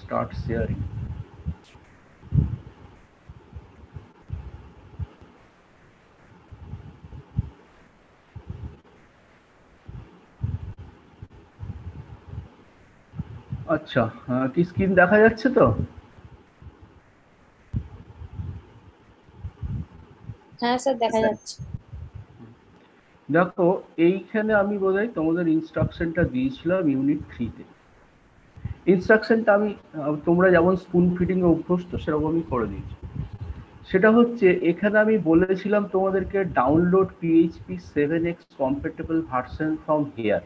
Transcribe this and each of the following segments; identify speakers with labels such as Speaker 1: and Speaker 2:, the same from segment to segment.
Speaker 1: start sharing. আচ্ছা, কি screen দেখা যাচ্ছে তো?
Speaker 2: হ্যাঁ স্যার, দেখা যাচ্ছে।
Speaker 1: দেখো, এইখানে আমি বোধহয় তোমাদের ইনস্ট্রাকশনটা দিয়েছিলাম ইউনিট 3-তে। ইনস্ট্রাকশনটা আমি তোমরা যেমন স্পুন ফিডিং এ অভ্যস্ত সেরকমই করে দিয়েছি। সেটা হচ্ছে এখানে আমি বলেছিলাম তোমাদেরকে download PHP 7x compatible version from here।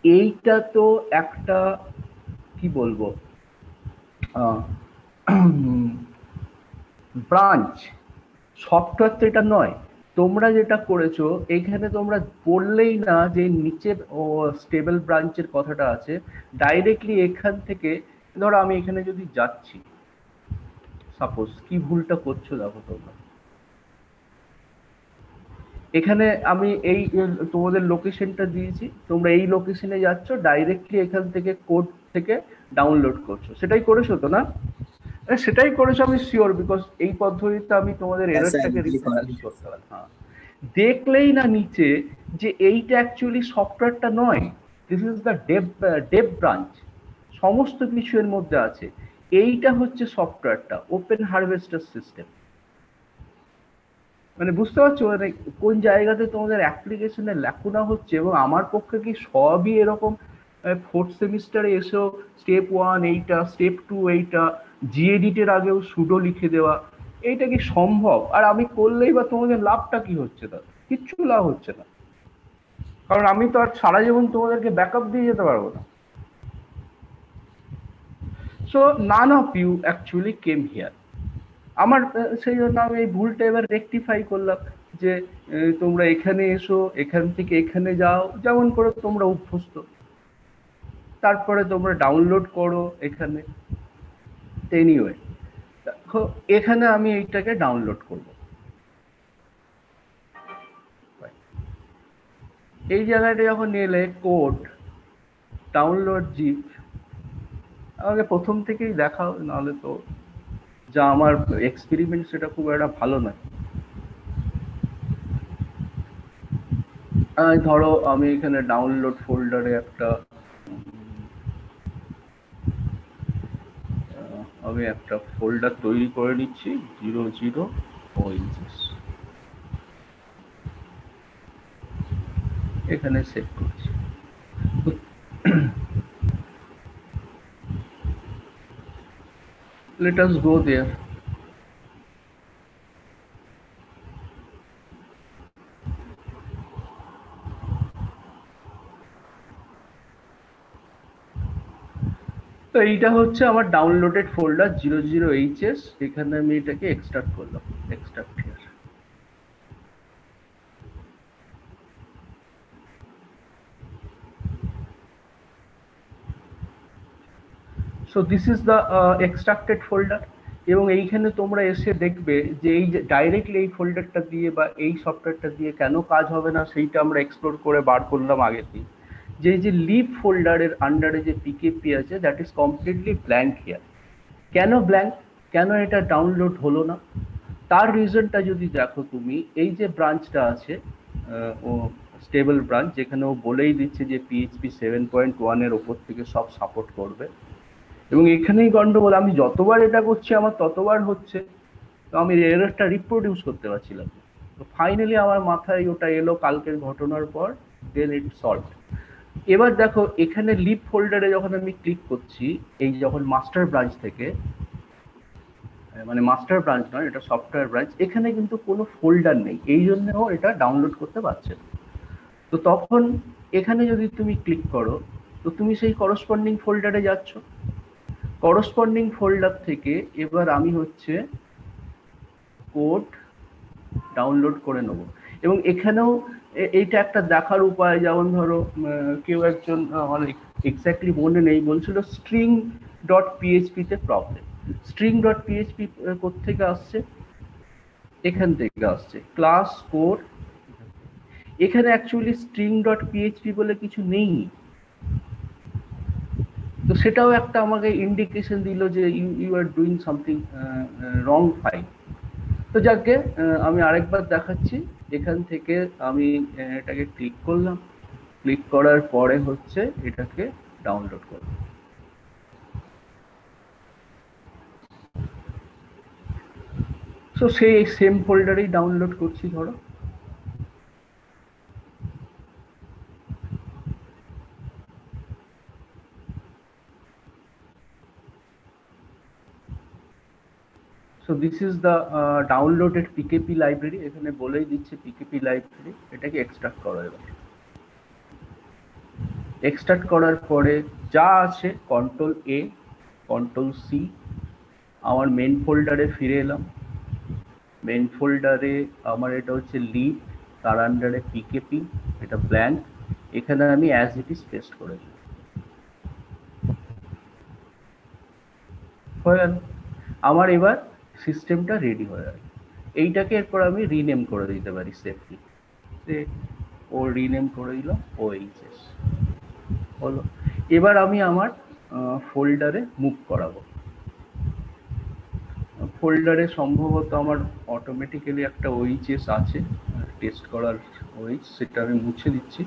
Speaker 1: এইটা তো একটা কি বলবো ব্রাঞ্চ, সফটওয়্যার তো এটা নয়। তোমরা যেটা করেছো এইখানে তোমরা বললেই না যে নিচের স্টেবল ব্রাঞ্চের কথাটা আছে, ডাইরেক্টলি এখান থেকে ধরো আমি এখানে যদি যাচ্ছি, সাপোজ কি ভুলটা করছো দেখো তোমরা, এখানে আমি এই তোমাদের লোকেশনটা দিয়েছি, তোমরা এই লোকেশনে যাচ্ছ, ডাইরেক্টলি এখান থেকে কোড থেকে ডাউনলোড করছো, সেটাই করেছো তো না? সেটাই করেছো আমি শিওর, বিকজ এই পদ্ধতিতে আমি তোমাদের এররটাকে রিপ্রেজেন্ট করতে পারি। হ্যাঁ, দেখলেই না নিচে যে এইটা অ্যাকচুয়ালি সফটওয়্যারটা নয়, this is the Dave branch, সমস্ত কিছু এর মধ্যে আছে। এইটা হচ্ছে সফটওয়্যারটা, ওপেন হারভেস্টার সিস্টেম। মানে বুঝতে পারছো মানে কোন জায়গাতে তোমাদের অ্যাপ্লিকেশনে লেখানো হচ্ছে। এবং আমার পক্ষে কি সবই এরকম 4th সেমিস্টারে এসেও স্টেপ 1 এইটা, স্টেপ 2 এইটা, জিএডিটের আগেও সুডো লিখে দেওয়া, এইটা কি সম্ভব? আর আমি করলেই বা তোমাদের লাভটা কি হচ্ছে? তার কিচ্ছু লাভ হচ্ছে না, কারণ আমি তো আর সারা জীবন তোমাদেরকে ব্যাকআপ দিয়ে যেতে পারবো না। So none of you actually came here. আমার সেই জন্য আমি এই ভুলটা এবার রেকটিফাই করলাম যে তোমরা এখানে এসো, এখান থেকে এখানে যাও, যেমন করে তোমরা অভ্যস্ত, তারপরে তোমরা ডাউনলোড করো এখানে। এনিওয়ে, দেখো এখানে আমি এইটাকে ডাউনলোড করব। এই জায়গাটা যখন এলে কোড ডাউনলোড জিপ, আমাকে প্রথম থেকেই দেখাও, নাহলে তো যা আমার এক্সপেরিমেন্ট সেটা খুব একটা ভালো নয়। ধরো আমি এখানে ডাউনলোড ফোল্ডারে একটা আমি একটা ফোল্ডার তৈরি করে নিচ্ছি 00 OHS, এখানে সেভ করছি। Let us go there. তো এইটা হচ্ছে আমার ডাউনলোডেড ফোল্ডার 00HS, এখানে আমি এটাকে এক্সট্রাক্ট করলাম, extract here. So this is the extracted folder. এবং এইখানে তোমরা এসে দেখবে যে এই যে ডাইরেক্টলি এই ফোল্ডারটা দিয়ে বা এই সফটওয়্যারটা দিয়ে কেন কাজ হবে না সেইটা আমরা এক্সপ্লোর করে বার করলাম আগের দিন। যে যে লিভ ফোল্ডারের আন্ডারে যে পিকেপি আছে, that is completely blank here. কেন ব্ল্যাঙ্ক, কেন এটা ডাউনলোড হলো না? তার রিজনটা যদি দেখো তুমি, এই যে ব্রাঞ্চটা আছে ও স্টেবল ব্রাঞ্চ, যেখানে ও বলেই দিচ্ছে যে PHP 7.1 এর ওপর থেকে সব সাপোর্ট করবে, এবং এখানেই গন্ডগোল। আমি যতবার এটা করছি আমার ততবার হচ্ছে, তো আমি এররটা রিপ্রোডিউস করতে পারছিলাম। তো ফাইনালি আমার মাথায় ওটা এলো কালকের ঘটনার পর, দেন ইট সলভ। এবার দেখো এখানে লিভ ফোল্ডারে যখন আমি ক্লিক করছি, এই যখন মাস্টার ব্রাঞ্চ থেকে, মানে মাস্টার ব্রাঞ্চ নয়, এটা সফটওয়্যার ব্রাঞ্চ, এখানে কিন্তু কোনো ফোল্ডার নেই, এই জন্যও এটা ডাউনলোড করতে পারছে না। তো তখন এখানে যদি তুমি ক্লিক করো, তো তুমি সেই করসপন্ডিং ফোল্ডারে যাচ্ছ। করসপন্ডিং ফোল্ডার থেকে এবার আমি হচ্ছে কোড ডাউনলোড করে নেব। এবং এখানেও এইটা একটা দেখার উপায়, যেমন ধরো কেউ একজন মানে এক্স্যাক্টলি মনে নেই বলছিল স্ট্রিং ডট পিএইচপি তে প্রবলেম। স্ট্রিং ডট পিএইচপি কোত্থেকে আসছে? এখান থেকে আসছে, ক্লাস কোড। এখানে অ্যাকচুয়ালি স্ট্রিং ডট পিএইচপি বলে কিছু নেই। তো সেটাও একটা আমাকে ইন্ডিকেশন দিল যে you are doing something wrong file. তো যাকে আমি আরেকবার দেখাচ্ছি, এখান থেকে আমি এটাকে ক্লিক করলাম, ক্লিক করার পরে হচ্ছে এটাকে ডাউনলোড করব। সো সেই সেম ফোল্ডারেই ডাউনলোড করছি ধরো। So this is the downloaded PKP library। এখানে বলেই দিচ্ছে PKP লাইব্রেরি, এটাকে এক্সট্রাক্ট করো। এবার এক্সট্রাক্ট করার পরে যা আছে কন্ট্রোল A কন্ট্রোল C, আমার মেন ফোল্ডারে ফিরে এলাম। মেন ফোল্ডারে আমার এটা হচ্ছে লিড, তার আন্ডারে PKP, এটা ব্ল্যাঙ্ক, এখানে আমি অ্যাজ ইট ইজ পেস্ট করে দিই। হয়ে গেল আমার, এবার সিস্টেমটা রেডি হয়ে গেল। এইটাকে এরপর আমি রিনেম করে দিতে পারি সেফলি। ও রিনেম করে দিলাম OHS হলো। এবার আমি আমার ফোল্ডারে মুভ করাবো। ফোল্ডারে সম্ভবত আমার অটোমেটিক্যালি একটা OHS আছে টেস্ট করার OH, সেটা আমি মুছে দিচ্ছি।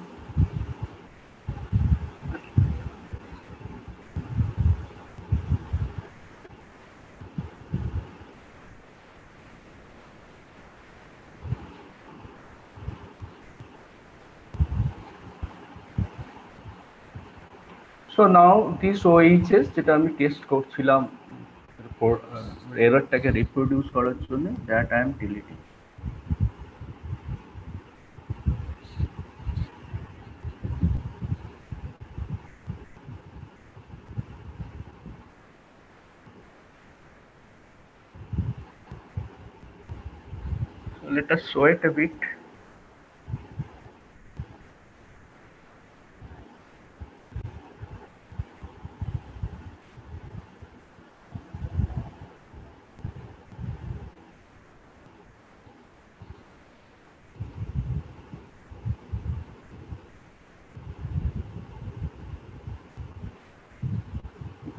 Speaker 1: So now this OHS যেটা আমি টেস্ট করছিলাম এররটাকে রিপ্রোডিউস করার জন্য, that I am deleting. So let us wait a bit.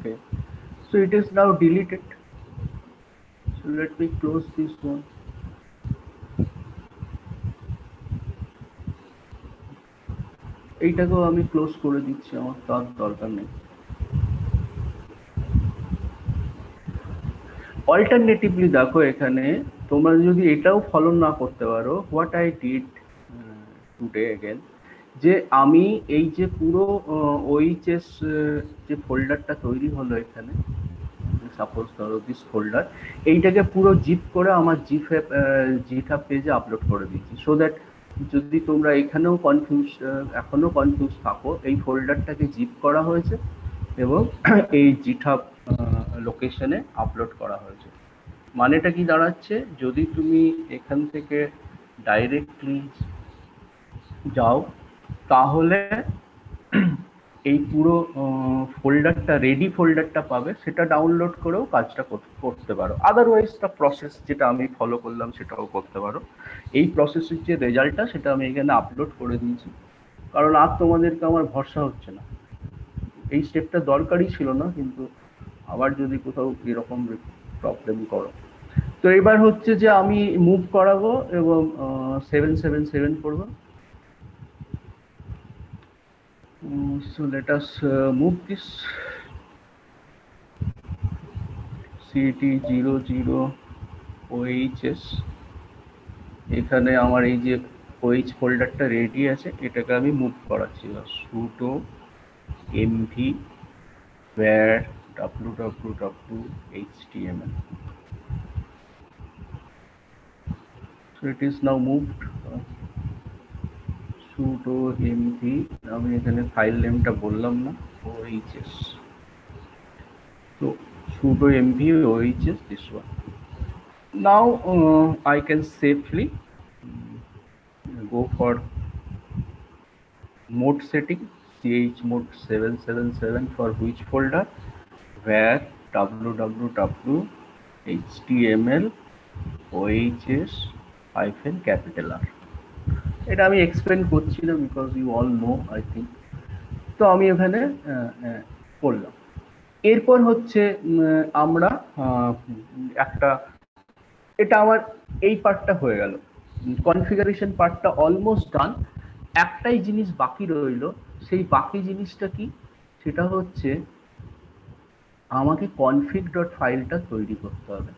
Speaker 1: Okay, so it is now deleted. So let me close this one. এইটাকেও আমি ক্লোজ করে দিচ্ছি, আমার তার দরকার নেই। অল্টারনেটিভলি দেখো, এখানে তোমরা যদি এটাও ফলো না করতে পারো, what I did today again, যে আমি এই যে পুরো OHS যে ফোল্ডারটা তৈরি হলো এখানে, সাপোজ ধরো দিস ফোল্ডার, এইটাকে পুরো জিপ করে আমার জিটহাব পেজে আপলোড করে দিচ্ছি। সো দ্যাট যদি তোমরা এখানেও এখনো কনফিউজ থাকো, এই ফোল্ডারটাকে জিপ করা হয়েছে এবং এই জিটহাব লোকেশনে আপলোড করা হয়েছে। মানেটা কি দাঁড়াচ্ছে, যদি তুমি এখান থেকে ডাইরেক্টলি যাও তাহলে এই পুরো ফোল্ডারটা, রেডি ফোল্ডারটা পাবে, সেটা ডাউনলোড করেও কাজটা করতে পারো। আদারওয়াইজ দ্য প্রসেস যেটা আমি ফলো করলাম সেটাও করতে পারো। এই প্রসেসের যে রেজাল্টটা সেটা আমি এখানে আপলোড করে দিয়েছি, কারণ আর তোমাদেরকে আমার ভরসা হচ্ছে না। এই স্টেপটা দরকারই ছিল না, কিন্তু আবার যদি কোথাও এরকম প্রবলেম করো। তো এবার হচ্ছে যে আমি মুভ করাবো এবং 777 করবো। So let us move this CT00 OHS। এখানে আমার এই যে OH ফোল্ডারটা রেডি আছে, এটাকে আমি মুভ করাচ্ছি। sudo mv var www.html। So it is now moved। sudo mv, আমি এখানে ফাইল নেমটা বললাম না, OHS। So sudo mv OHS, this one। Now I can safely go for mode setting, chmod 777 for which folder, var www.html ohs-R। এটা আমি explain করছি না, because you all know I think. তো আমি এখানে করলাম। এরপর হচ্ছে আমরা একটা, এটা আমার এই পার্টটা হয়ে গেল, কনফিগারেশন পার্টটা অলমোস্ট ডান। একটাই জিনিস বাকি রইল, সেই বাকি জিনিসটা কি, সেটা হচ্ছে আমাকে config ডট ফাইলটা তৈরি করতে হবে।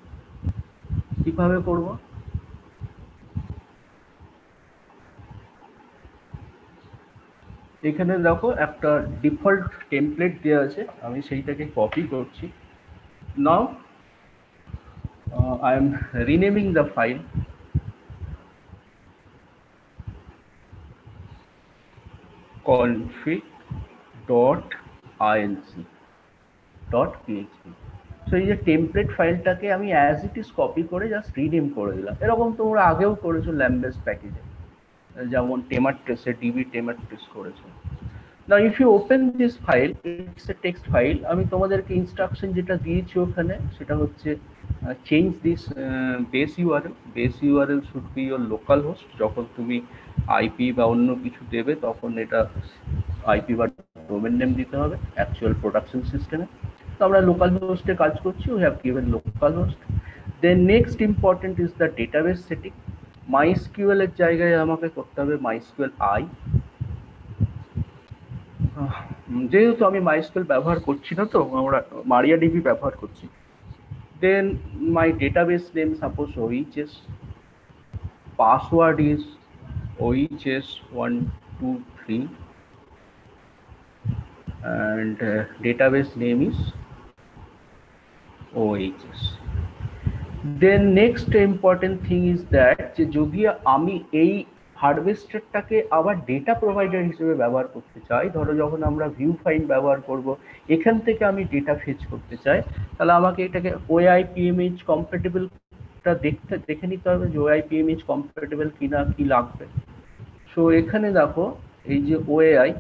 Speaker 1: কিভাবে করব? এখানে দেখো একটা ডিফল্ট টেমপ্লেট দেওয়া আছে, আমি সেইটাকে কপি করছি। নাও I am renaming the file config.inc.php। So এই যে টেমপ্লেট ফাইলটাকে আমি অ্যাজ ইট ইজ কপি করে জাস্ট রিনেম করে দিলাম। এরকম তোমরা আগেও করেছো ল্যাম্বেস প্যাকেজে, যেমন টেমাট্রেসে ডিবি টেমাট্রেস করেছো। Now if you open this file, it's a text file, আমি তোমাদেরকে ইনস্ট্রাকশন যেটা দিয়েছি ওখানে সেটা হচ্ছে change this base URL should be your local host। যখন তুমি আইপি বা অন্য কিছু দেবে তখন এটা আইপি বা ডোমেন নেম দিতে হবে অ্যাকচুয়াল প্রোডাকশন সিস্টেমে। তো আমরা লোকাল হোস্টে কাজ করছি, we have given local host। Then next important is the database setting। MySQL এর জায়গায় আমাকে করতে হবে MySQL I। যেহেতু আমি MySQL ব্যবহার করছি না, তো আমরা MariaDB ব্যবহার করছি। Then my database name suppose OHS, password is OHS123 and database name is OHS। Then next important thing is that যে যদি আমি এই হারভেস্টারটাকে আবার ডেটা প্রোভাইডার হিসেবে ব্যবহার করতে চাই, ধরো যখন আমরা ভিউ ফাইল ব্যবহার করব, এখান থেকে আমি ডেটা ফেচ করতে চাই, তাহলে আমাকে এটাকে OIPMH কম্প্যাটেবলটা দেখে নিতে হবে যে OIPMH কম্প্যাটেবল কিনা, কি লাগবে। সো এখানে দেখো এই যে OAI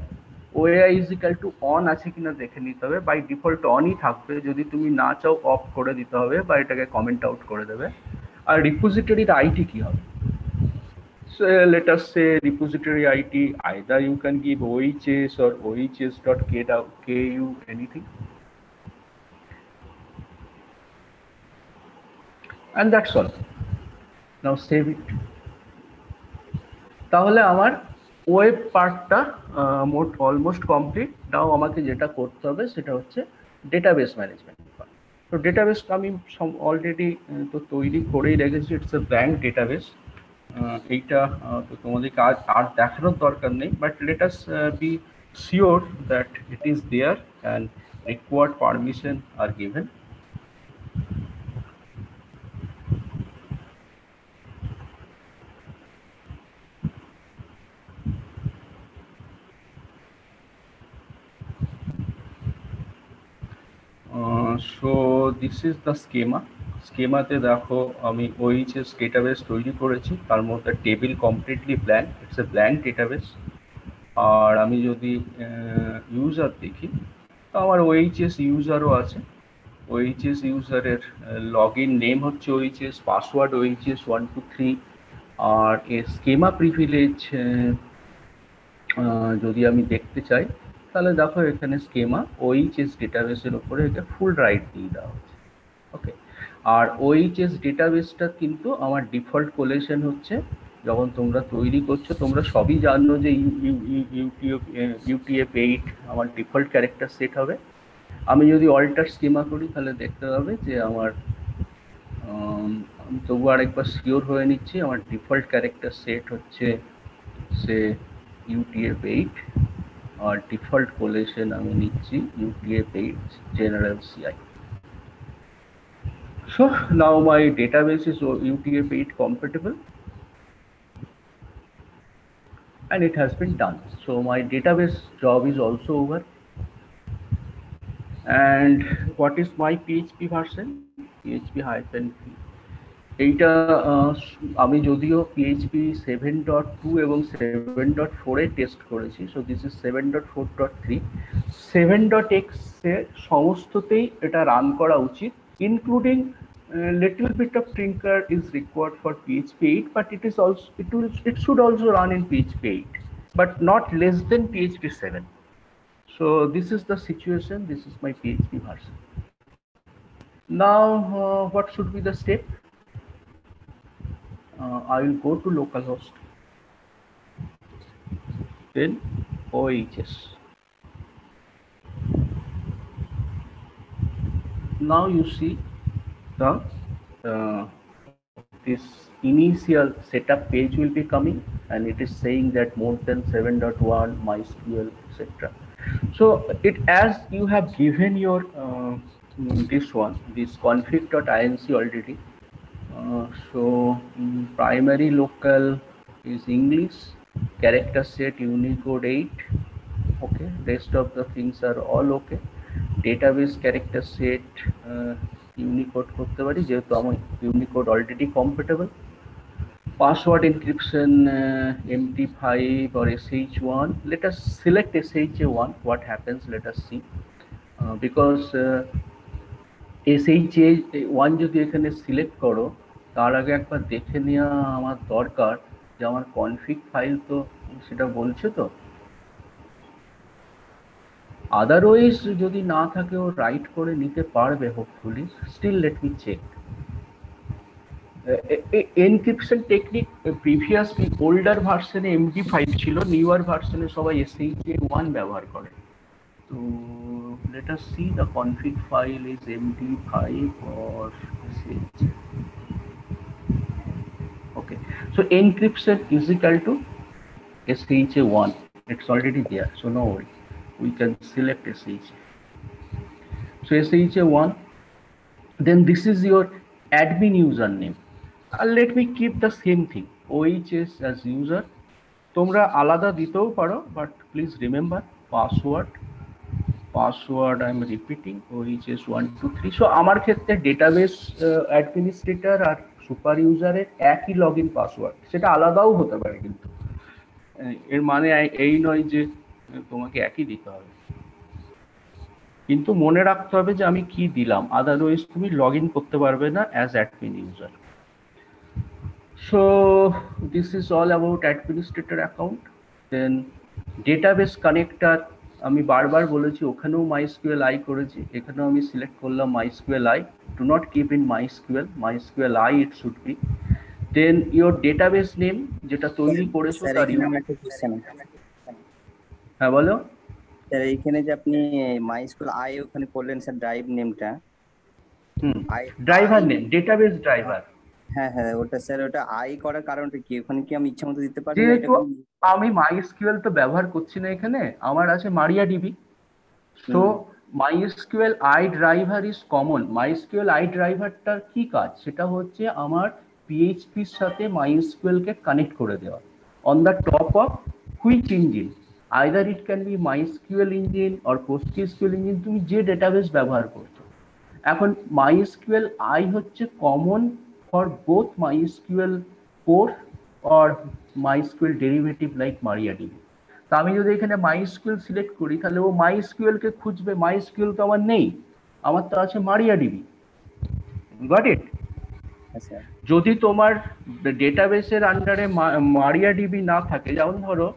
Speaker 1: is equal to on আছে কিনা দেখে নিতে হবে। বাই ডিফল্ট অনই থাকবে, যদি তুমি না চাও অফ করে দিতে হবে বা এটাকে কমেন্ট আউট করে দেবে। আর রিপোজিটরির আইটি কি হবে? So let us say repository IT, either you can give OHS or OHS.ku, anything, and that's all. Now save it। তাহলে আমার ওয়েব পার্টটা অলমোস্ট কমপ্লিট। নাও আমাকে যেটা করতে হবে সেটা হচ্ছে ডেটাবেস ম্যানেজমেন্ট পার্ট। তো ডেটাবেস আমি অলরেডি তো তৈরি করেই রেখেছি, ইটস এ ব্ল্যাঙ্ক ডেটাবেস। এইটা তো তোমাদেরকে আর দেখানোর দরকার নেই, but let us be sure that it is there and required permission are given. So this is the স্কেমাতে দেখো আমি OHS ডেটাবেস তৈরি করেছি, তার মধ্যে table completely blank, it's a blank database. আর আমি যদি ইউজার দেখি তো আমার OHS ইউজারও আছে। OHS ইউজারের লগ ইন নেম হচ্ছে OHS, পাসওয়ার্ড OHS123। আর এর স্কেমা প্রিভিলেজ যদি আমি দেখতে চাই তাহলে দেখো এখানে স্কেমা OHS ডেটাবেসের উপরে এটা ফুল রাইট দিয়ে দেওয়া হচ্ছে। ওকে, আর OHS ডেটাবেসটা কিন্তু আমার ডিফল্ট কোলেশন হচ্ছে, যখন তোমরা তৈরি করছো তোমরা সবই জানো যে UTF-8 আমার ডিফল্ট ক্যারেক্টার সেট হবে। আমি যদি অল্টার স্কিমা করি তাহলে দেখতে পাবে যে আমার আমি তবু আরেকবার শিওর হয়ে নিচ্ছি, আমার ডিফল্ট ক্যারেক্টার সেট হচ্ছে সে UTF-8 আর ডিফল্ট কোলেশন আমি নিচ্ছি UTF-8 general CI। So now my database is UTF-8 compatible and it has been done. So my database job is also over। And what is my PHP version? PHP-v। এইটা আমি যদিও PHP 7.2 এবং 7.4 এ test করেছি। So this is 7.4.3। 7.x এ সমস্ততেই এটা run করা উচিত, including little bit of tinker is required for PHP-8, but it should also run in PHP-8, but not less than PHP 7। So this is the situation. This is my PHP version. Now, what should be the step? I will go to localhost, then OHS. Now you see the this initial setup page will be coming, and it is saying that more than 7.1 MySQL, etc. So it, as you have given your this config.inc already. Primary local is English, character set Unicode 8. Okay, rest of the things are all okay. Database character set Unicode করতে পারি যেহেতু আমার Unicode already compatible. Password encryption MD5 or SH1. Let us select SH1. What happens? Let us see. Because SH1 যদি এখানে select করো, তার আগে একবার দেখে নেওয়া আমার দরকার যে আমার কনফিগ ফাইল তো সেটা বলছে তো। আদারওয়াইজ যদি না থাকে ও রাইট করে নিতে পারবে hopefully. Still let me check. Encryption technique previously older ভার্সনে MD5 ছিল, নিউয়ার ভার্সনে সবাই SH1 ব্যবহার করে। তো let us see the config file is MD5 or SH. Okay, so encryption is equal to SHA1. It's already there, so no worry. We can select SHA. So SHA1. Then this is your admin username. Let me keep the same thing. OHS as user. তোমরা আলাদা দিতেও পারো, but please remember password. I am repeating OHS123. So আমার ক্ষেত্রে database administrator আর super ইউজারের একই login password, সেটা আলাদাও হতে পারে, কিন্তু এর মানে এই নয় যে তোমাকে একই দিতে হবে, কিন্তু মনে রাখতে হবে যে আমি কি দিলাম, আদারওয়াইজ তুমি লগইন করতে পারবে না as admin user. So this is all about administrator account. Then database connector, আমি বারবার বলেছি ওখানেও MySQLi করেছি, এখানেও আমি সিলেক্ট করলাম MySQLi. Do not keep in MySQLi it should be. Then your database name যেটা তৈরি করেছো তার হ্যাঁ বলো
Speaker 3: স্যার। এইখানে যে আপনি MySQLi ওখানে করলেন স্যার ড্রাইভ নেমটা,
Speaker 1: ড্রাইভার নেম, ডেটাবেস ড্রাইভার।
Speaker 3: হ্যাঁ হ্যাঁ, ওটা স্যার, ওটা আই করার কারণটা কি? ওখানে কি আমি ইচ্ছা মতো দিতে পারি?
Speaker 1: যেহেতু আমি MySQL তো ব্যবহার করছি না এখানে, আমার আছে MariaDB। So MySQL i driver is common. MySQL i ড্রাইভারটার কি কাজ? সেটা হচ্ছে আমার PHPর সাথে MySQL কে কানেক্ট করে দেওয়া on the top of which engine, either it can be MySQL engine or PostgreSQL engine, তুমি যে ডেটাবেস ব্যবহার করছো। এখন MySQL i হচ্ছে common for both MySQL core or MySQL derivative like MariaDB. তো আমি যদি এখানে MySQL সিলেক্ট করি তাহলে ও MySQL কে খুঁজবে, MySQL তো আমার নেই, আমার তো আছে MariaDB। Got it? যদি তোমার ডেটাবেসের আন্ডারে MariaDB না থাকে, যেমন ধরো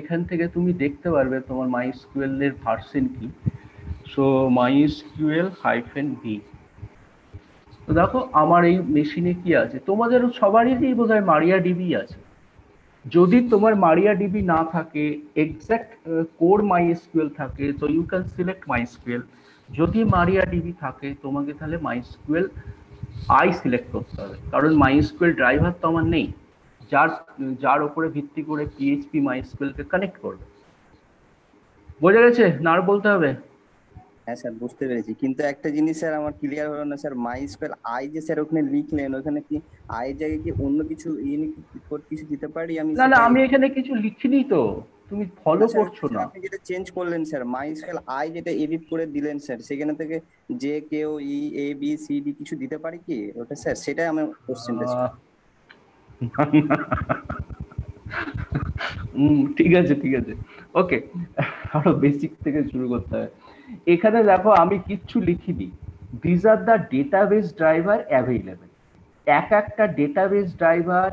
Speaker 1: এখান থেকে তুমি দেখতে পারবে তোমার MySQL এর ভার্সন কি। So MySQL-v। তো দেখো আমার এই মেশিনে কি আছে, তোমাদের সবারই বোধহয় MariaDB আছে। যদি তোমার MariaDB না থাকে, এক্সাক্ট কোর MySQL থাকে, তো ইউ ক্যান সিলেক্ট MySQL। যদি MariaDB থাকে তোমাকে তাহলে MySQL i সিলেক্ট করতে হবে, কারণ MySQL ড্রাইভার তো আমার নেই যার উপরে ভিত্তি করে PHP MySQL কে কানেক্ট করবে। বোঝা গেছে না আর বলতে হবে?
Speaker 3: হ্যাঁ স্যার, বুঝতে পেরেছি, কিন্তু একটা জিনিস স্যার আমার ক্লিয়ার হলো না স্যার। MySQL i যে স্যার ওখানে লিখলেন, ওখানে কি i জায়গায় কি অন্য কিছু ইউনিক কোড কিছু দিতে পারি?
Speaker 1: না আমি এখানে কিছু লিখিনি তো, তুমি ফলো করছো না।
Speaker 3: আপনি যেটা চেঞ্জ করলেন স্যার, MySQL i যেটা এডিট করে দিলেন স্যার, সেখানে থেকে যে কেউ A B C D কিছু দিতে পারি কি ওটা স্যার? সেটাই আমার কোশ্চেনটা ছিল।
Speaker 1: ঠিক আছে ওকে, আরো বেসিক থেকে শুরু করতে হয়। এখানে দেখো আমি কিচ্ছু লিখিনি। This are the database driver available. একটা ডেটাবেস ড্রাইভার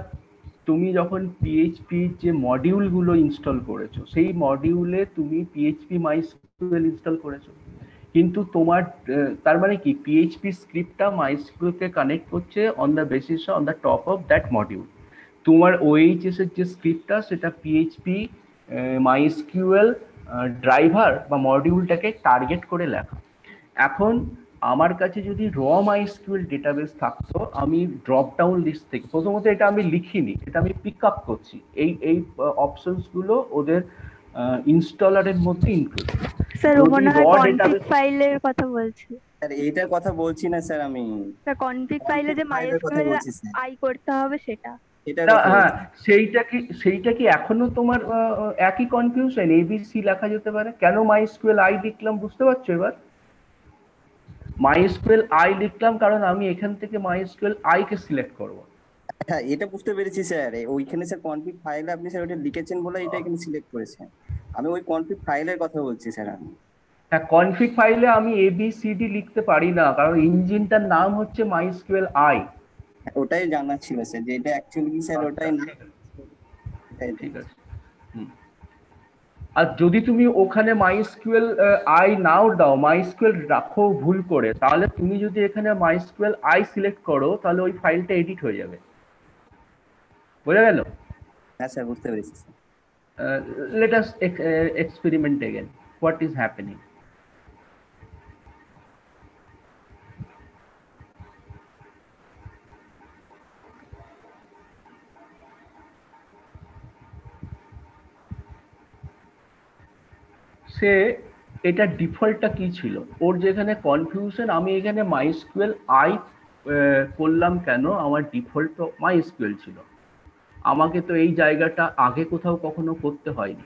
Speaker 1: তুমি যখন পিএইচপি যে মডিউলগুলো ইনস্টল করেছো সেই মডিউলে তুমি পিএইচপি মাইস্কুয়েল ইনস্টল করেছো, কিন্তু তোমার তার মানে কি পিএইচপি স্ক্রিপ্টটা মাইস্কুয়েলকে কানেক্ট করছে on the basis on the top of that module. তোমার ওএইচএস এর যে স্ক্রিপ্টটা সেটা পিএইচপি মাইস্কিউএল ড্রাইভার বা মডিউলটাকে টার্গেট করে লেখা। এখন আমার কাছে যদি র মাইস্কিউএল ডেটাবেস থাকতো, আমি ড্রপ ডাউন লিস্ট থেকে প্রথমত এটা আমি লিখিনি, এটা আমি পিক আপ করছি, এই অপশনস গুলো ওদের ইনস্টলারের মধ্যে ইনক্লুড।
Speaker 4: স্যার ও মনে হয় কনফিগ ফাইলের কথা বলছে।
Speaker 3: স্যার এইটার কথা বলছি না স্যার, আমি
Speaker 4: স্যার কনফিগ ফাইলে যে
Speaker 3: ফাইলের কথা
Speaker 4: মাইস্কুয়েল
Speaker 3: বলছি স্যার,
Speaker 4: আই করতে হবে সেটা।
Speaker 3: এটার কথা
Speaker 1: হ্যাঁ,
Speaker 3: বলছি।
Speaker 1: সেইটা কি এখনো তোমার একই কনফিউশন? এবিসি লেখা যেতে পারে, কেন মাইস্কুয়েল আই লিখলাম বুঝতে পারছো এবার? মাইস্কুয়েল আই লিখলাম কারণ আমি এখান থেকে মাইস্কুয়েল আই কে সিলেক্ট করব।
Speaker 3: হ্যাঁ এটা বুঝতে পেরেছি স্যার, ওইখানে স্যার কনফিগ ফাইলে আপনি স্যার ওটা লিখেছেন বলে এটা এখানে সিলেক্ট করেছেন, আমি ওই কনফিগ ফাইলের কথা বলছি স্যার। আমি
Speaker 1: হ্যাঁ, কনফিগ ফাইলে আমি এবিসিডি লিখতে পারি না কারণ ইঞ্জিনটার নাম হচ্ছে মাইস্কুয়েল আই।
Speaker 3: ওটাই জানা ছিল স্যার যে এটা অ্যাকচুয়ালি কি স্যার ওটাই না।
Speaker 1: ঠিক আছে। আর যদি তুমি ওখানে মাইস্কুয়েল আই নাও দাও, মাইস্কুয়েল রাখো ভুল করে, তাহলে তুমি যদি এখানে মাইস্কুয়েল আই সিলেক্ট করো তাহলে ওই ফাইলটা এডিট হয়ে যাবে। বোঝা গেল?
Speaker 3: হ্যাঁ স্যার বুঝতে পেরেছি sir.
Speaker 1: Let us experiment again. What is happening? সে এটা ডিফল্টটা কি ছিল, ওর যেখানে কনফিউশন, আমি এখানে মাইস্কুয়েল আই করলাম কেন? আমার ডিফল্ট তো মাইস্কুয়েল ছিল, আমাকে তো এই জায়গাটা আগে কোথাও কখনো করতে হয়নি।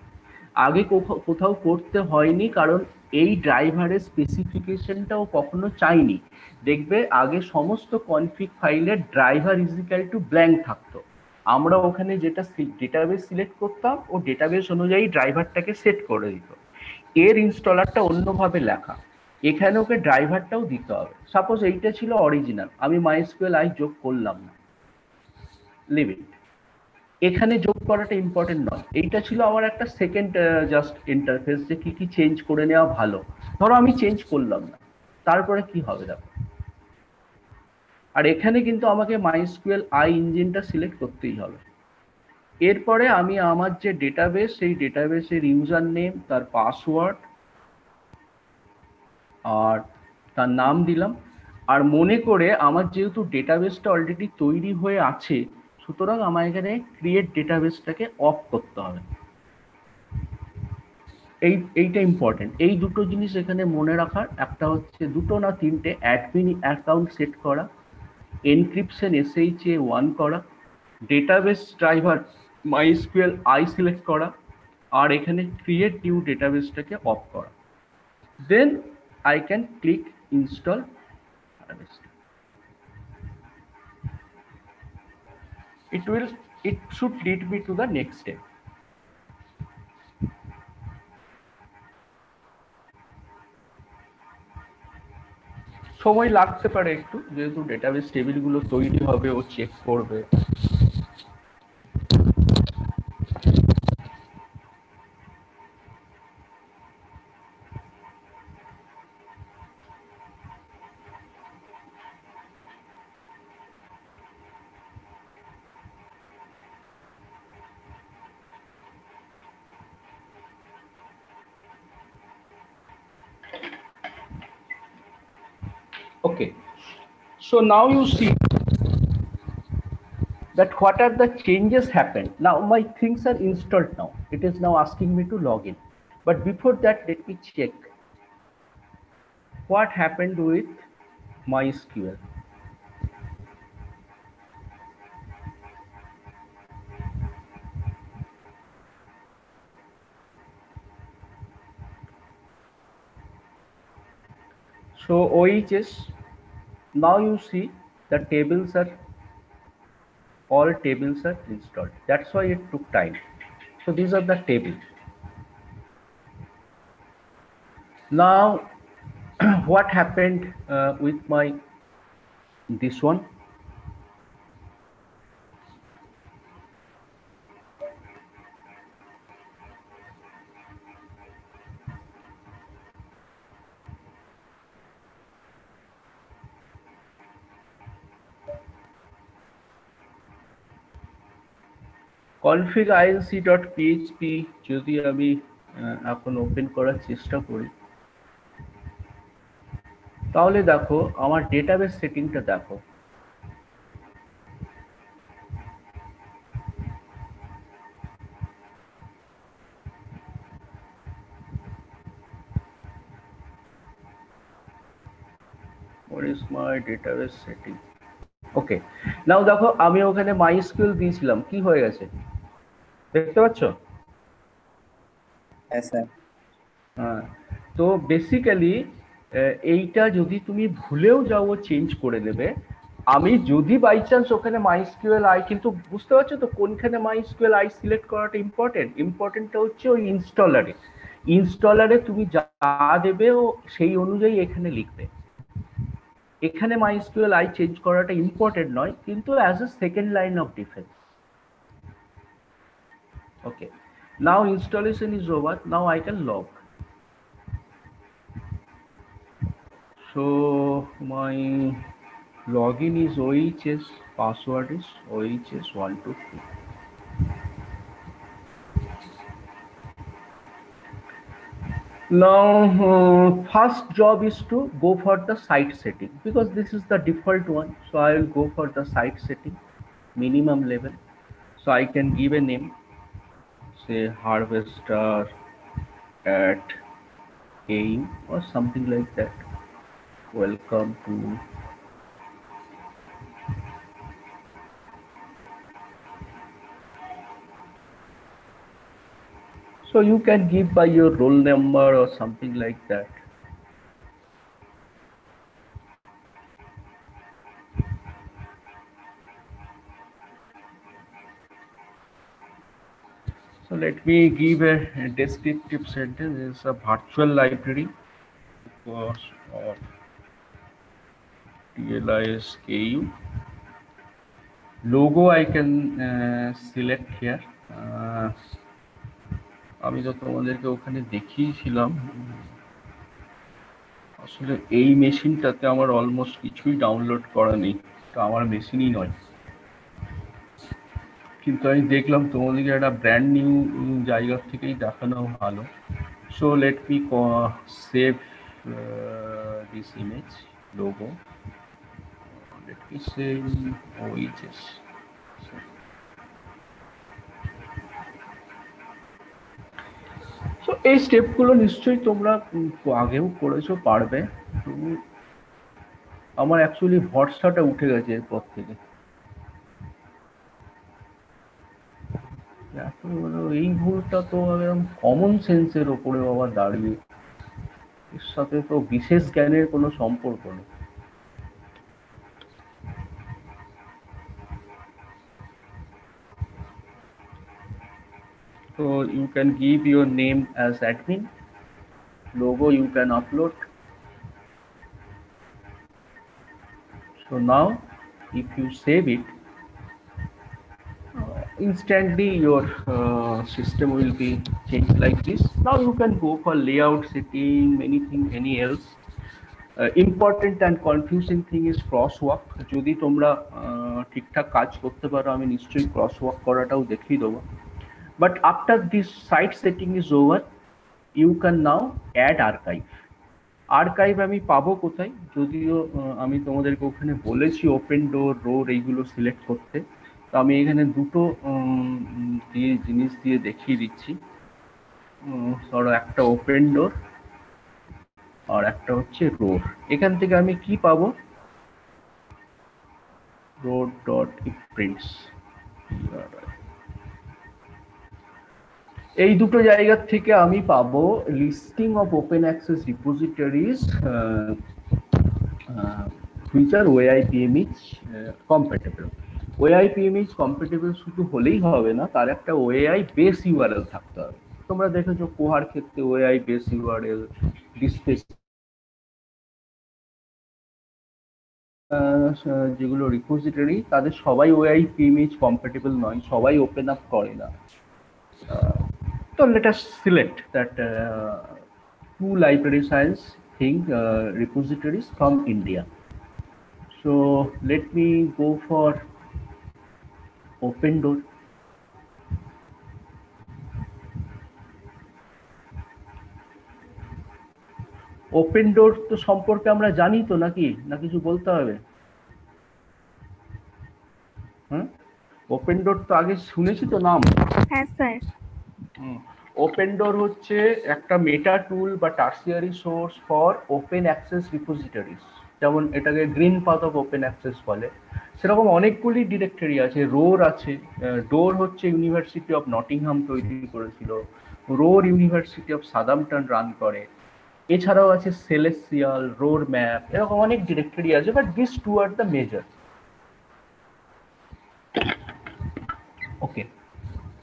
Speaker 1: আগে কোথাও করতে হয়নি কারণ এই ড্রাইভারের স্পেসিফিকেশনটাও কখনো চাইনি। দেখবে আগে সমস্ত কনফিগ ফাইলের driver is equal to blank থাকতো, আমরা ওখানে যেটা ডেটাবেস সিলেক্ট করতাম ও ডেটাবেস অনুযায়ী ড্রাইভারটাকে সেট করে দিত। এর ইনস্টলারটা অন্যভাবে লেখা, এখানে ওকে ড্রাইভারটাও দিতে হবে। সাপোজ এইটা ছিল অরিজিনাল, আমি মাইস্কুয়েল আই যোগ করলাম না, লিভ ইট। এখানে যোগ করাটা ইম্পর্টেন্ট নয়, এইটা ছিল আমার একটা সেকেন্ড জাস্ট ইন্টারফেস যে কি কি চেঞ্জ করে নেওয়া ভালো। ধরো আমি চেঞ্জ করলাম না, তারপরে কি হবে দেখো। আর এখানে কিন্তু আমাকে মাইস্কুয়েল আই ইঞ্জিনটা সিলেক্ট করতেই হবে। এরপরে আমি আমার যে ডেটাবেস, সেই ডেটাবেসের ইউজার নেম, তার পাসওয়ার্ড আর তার নাম দিলাম। আর মনে করে আমার যেহেতু ডেটাবেসটা অলরেডি তৈরি হয়ে আছে, সুতরাং আমার এখানে ক্রিয়েট ডেটাবেসটাকে অফ করতে হবে। এইটা ইম্পর্টেন্ট। এই দুটো জিনিস এখানে মনে রাখার, একটা হচ্ছে, দুটো না তিনটে, অ্যাডমিন অ্যাকাউন্ট সেট করা, এনক্রিপশন SHA-1 করা, database driver MySQL I select করা, আর এখানে ক্রিয়েট নিউ ডেটাবেসটাকে অফ করা। দেন I can click install database. It should lead me to the next step. সময় লাগতে পারে একটু, যেহেতু ডেটাবেস টেবিলগুলো তৈরি হবে, ও চেক করবে। Okay, so now you see that what are the changes happened. Now my things are installed now. It is now asking me to log in. But before that, let me check what happened with MySQL. So OHS, now you see the tables are, all tables are installed. That's why it took time. So these are the tables. Now what happened with my this one? config inc.php যদি আমি এখন open করার চেষ্টা করি, তাহলে দেখো আমার database সেটিংটা দেখো। What is my database setting? ওকে, নাও দেখো আমি ওখানে MySQL দিয়েছিলাম, কি হয়ে গেছে দেখতে পাচ্ছ?
Speaker 3: হ্যাঁ স্যার।
Speaker 1: হ্যাঁ, তো বেসিক্যালি এইটা যদি তুমি ভুলেও যাও চেঞ্জ করে দেবে। আমি যদি বাই চান্স ওখানে MySQL আই, কিন্তু বুঝতে পারছো তো কোনখানে MySQL আই সিলেক্ট করাটা ইম্পর্টেন্টটা হচ্ছে ওই ইনস্টলারে তুমি যা দেবে ও সেই অনুযায়ী এখানে লিখবে। এখানে MySQL আই চেঞ্জ করাটা ইম্পর্টেন্ট নয়, কিন্তু as a second line of defence. Okay, now installation is over. Now I can log. So my login is OHS, password is OHS123. Now first job is to go for the site setting, because this is the default one. So I will go for the site setting, minimum level. So I can give a name, say harvester at AIM or something like that. Welcome to so you can give by your roll number or something like that. So let me give a descriptive sentence. It's a virtual library because of TLISKU. Logo I can select here. আমি তো তোমাদেরকে ওখানে দেখিয়েছিলাম, আসলে এই মেশিনটাতে আমার almost কিছুই download করা নেই, তো আমার মেশিনই নয়, কিন্তু আমি দেখলাম তোমাদেরকে একটা ব্র্যান্ড নিউ জায়গা থেকেই দেখানো ভালো। So let me save this image logo, let me save OHS. So এই স্টেপগুলো নিশ্চয়ই তোমরা আগেও করেছো, পারবে। আমার অ্যাকচুয়ালি ভরসাটা উঠে গেছে এরপর থেকে। এই ভুলটা তো একদম কমন সেন্সের ওপরে বাবা দাঁড়িয়ে, এর সাথে তো বিশেষ জ্ঞানের কোনো সম্পর্ক নেই। So you can give your name as admin, logo you can upload. So now if you save it, instantly your system will be changed like this. Now you can go for layout setting, anything, any else. Important and confusing thing is crosswalk. যদি তোমরা ঠিকঠাক কাজ করতে পারো, আমি নিশ্চয়ই crosswalk করাটাও দেখিয়ে দেবো। But after this site setting is over, you can now add archive. Archive আমি পাবো কোথায়? যদিও আমি তোমাদেরকে ওখানে বলেছি ওপেন ডোর, রোর এইগুলো সিলেক্ট করতে। তো আমি এখানে দুটো জিনিস দিয়ে দেখিয়ে দিচ্ছি। ধরো একটা ওপেন ডোর আর একটা হচ্ছে রোর। এখান থেকে আমি কি পাবো? road.ifprints। এই দুটো জায়গা থেকে আমি পাবো listing of open access repositories which are OAI-PMH compatible. OAI-PMH compatible শুধু হলেই হবে না, তার একটা OAI বেস URL থাকতে হবে। তোমরা দেখেছো কোহার ক্ষেত্রে OAI বেস URL, ডিসপ্লে যেগুলো রিপোজিটরি তাদের সবাই OAI-PMH compatible নয়, সবাই ওপেন আপ করে না। So let us select that two library science thing repositories from India. So let me go for open door. Open ডোর তো সম্পর্কে আমরা জানি তো নাকি, না কিছু বলতে হবে? হ্যাঁ, ওপেন ডোর তো আগে শুনেছি তো নাম।
Speaker 4: হ্যাঁ স্যার।
Speaker 1: ওপেন ডোর হচ্ছে একটা মেটা টুল বা tertiary source for open access repositories, যেমন এটাকে green path of open access বলে। সেরকম অনেকগুলি ডিরেক্টরি আছে। রোর আছে, ডোর হচ্ছে ইউনিভার্সিটি অফ নটিংহাম তৈরি করেছিল, রোর ইউনিভার্সিটি অফ সাদাম্পটন রান করে। এছাড়াও আছে সেলেসিয়াল, রোর ম্যাপ, এরকম অনেক ডিরেক্টরি আছে, but this two are the major. Okay,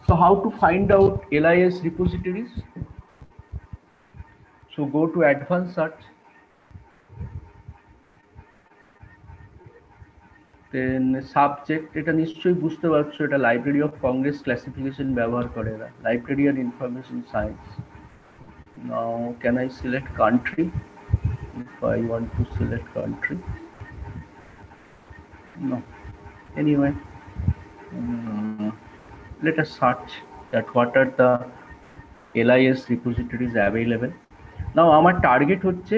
Speaker 1: so how to find out LIS repositories? So go to advanced search, then subject, এটা নিশ্চয়ই বুঝতে পারছো এটা লাইব্রেরি অফ কংগ্রেস ক্লাসিফিকেশন ব্যবহার করে এরা, library and information science. Now can I select country? if I want to select country, no, anyway, let us search that what are the LIS repositories available. Now আমার target হচ্ছে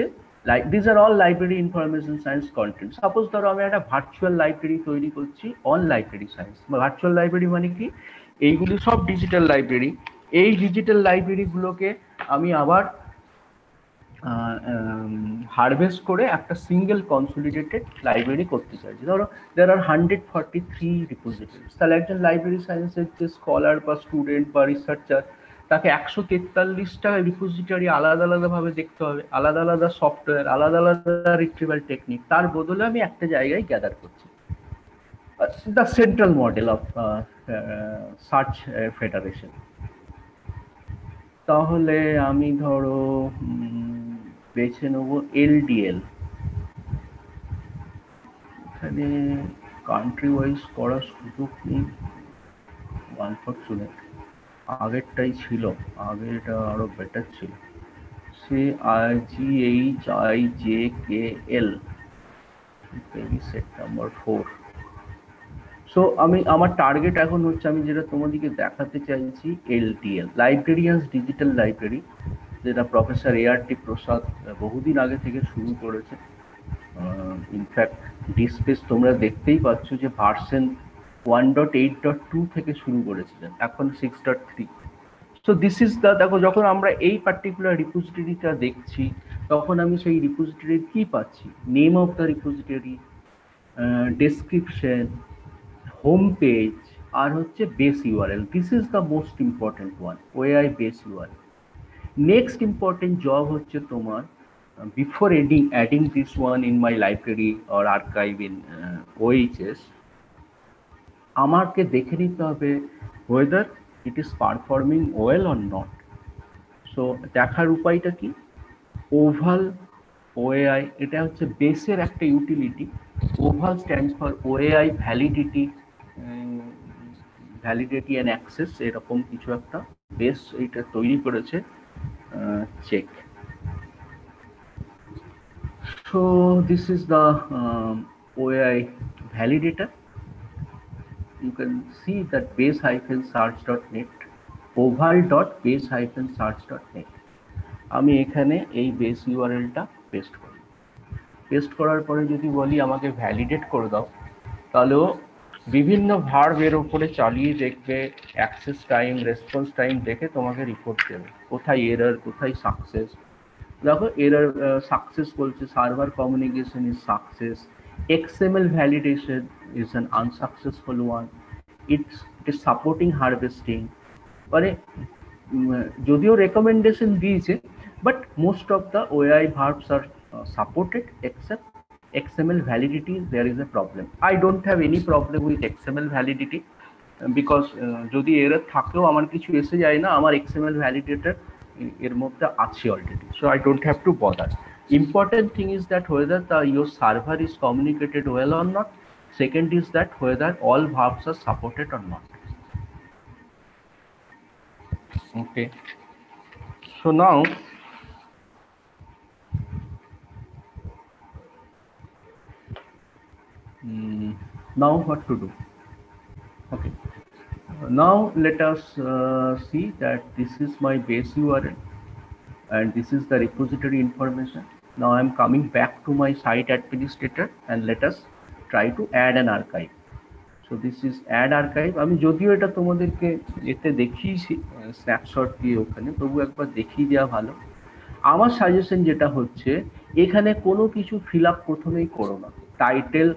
Speaker 1: like these are all library information science content. Suppose ধরো আমি একটা virtual library তৈরি করছি on library science. Virtual library মানে কি, এইগুলি সব ডিজিটাল লাইব্রেরি। এই ডিজিটাল লাইব্রেরিগুলোকে আমি আবার হারভেস্ট করে একটা সিঙ্গেল কনসলিডেটেড লাইব্রেরি করতে চাইছি। ধরো there are 143 রিপোজিটরিজ, তাহলে একজন লাইব্রেরি সায়েন্সের যে স্কলার বা স্টুডেন্ট বা রিসার্চার, তাকে 143টা রিপোজিটরি আলাদা আলাদাভাবে দেখতে হবে, আলাদা আলাদা সফটওয়্যার, আলাদা আলাদা রিট্রিভাল টেকনিক। তার বদলে আমি একটা জায়গায় গ্যাদার করছি। The central model of search federation. তাহলে আমি ধরো বেছে নেব LDL। এখানে কান্ট্রি ওয়াইজ করার সুযোগ নেই আনফরচুনেট, আগেরটাই ছিল, আগে এটা আরো বেটার ছিল। CIGHIJKL set number 4। সো আমি আমার টার্গেট এখন হচ্ছে, আমি যেটা তোমাদেরকে দেখাতে চাইছি LDL, লাইব্রেরিয়ানস ডিজিটাল লাইব্রেরি, যেটা প্রফেসর ART প্রসাদ বহুদিন আগে থেকে শুরু করেছে। ইনফ্যাক্ট ডিসপ্লেস তোমরা দেখতেই পাচ্ছ যে ভার্সন 1.8.2 থেকে শুরু করেছিলেন, এখন 6.3। সো দিস ইজ দ্য, দেখো যখন আমরা এই পার্টিকুলার রিপোজিটরিটা দেখছি তখন আমি সেই রিপোজিটরির কি পাচ্ছি, name of the repository, description, home page, আর হচ্ছে base URL। This is the most important one, OAI base URL। Next important job হচ্ছে তোমার, before adding this one in my library or archive in OHS, আমাকে দেখে নিতে হবে whether it is performing well or not. So দেখার উপায়টা কি, oval OAI, এটা হচ্ছে বেসের একটা utility. Oval stands for OAI validity, validity and access, এরকম কিছু একটা বেস এটা তৈরি করেছে। Check. So this is the OAI validator. You can see that base-search.net, oval.base-search.net। আমি এখানে এই বেস URL-টা পেস্ট করি। পেস্ট করার পরে যদি বলি আমাকে ভ্যালিডেট করে দাও, তাহলেও বিভিন্ন ভার্ব এর উপরে চালিয়ে দেখবে, অ্যাক্সেস টাইম, রেসপন্স টাইম দেখে তোমাকে রিপোর্ট দেবে, কোথায় এরর, কোথায় সাকসেস। দেখো এরর সাকসেস বলছে, server communication is success, XML validation is an unsuccessful one, it is supporting harvesting, মানে যদিও রেকমেন্ডেশন দিয়েছে, but most of the OAI verbs are supported except XML validity, there is a problem. I don't have any problem with XML validity because যদি error থাকলেও আমার কিছু এসে যায় না, আমার XML validator এর মধ্যে আছে already, so I don't have to bother. Important thing is that whether your server is communicated well or not. Second is that whether all verbs are supported or not. Okay, so now what to do? Okay, now let us see that this is my base URL and this is the repository information. Now I'm coming back to my site administrator and let us try to add an archive. So this is add archive. আমি যদিও এটা তোমাদেরকে এতে দেখিয়েছি snapshot দিয়ে ওখানে, তবু একবার দেখিয়ে দেওয়া ভালো। আমার সাজেশন যেটা হচ্ছে এখানে কোনো কিছু ফিল আপ প্রথমেই করো না। Title,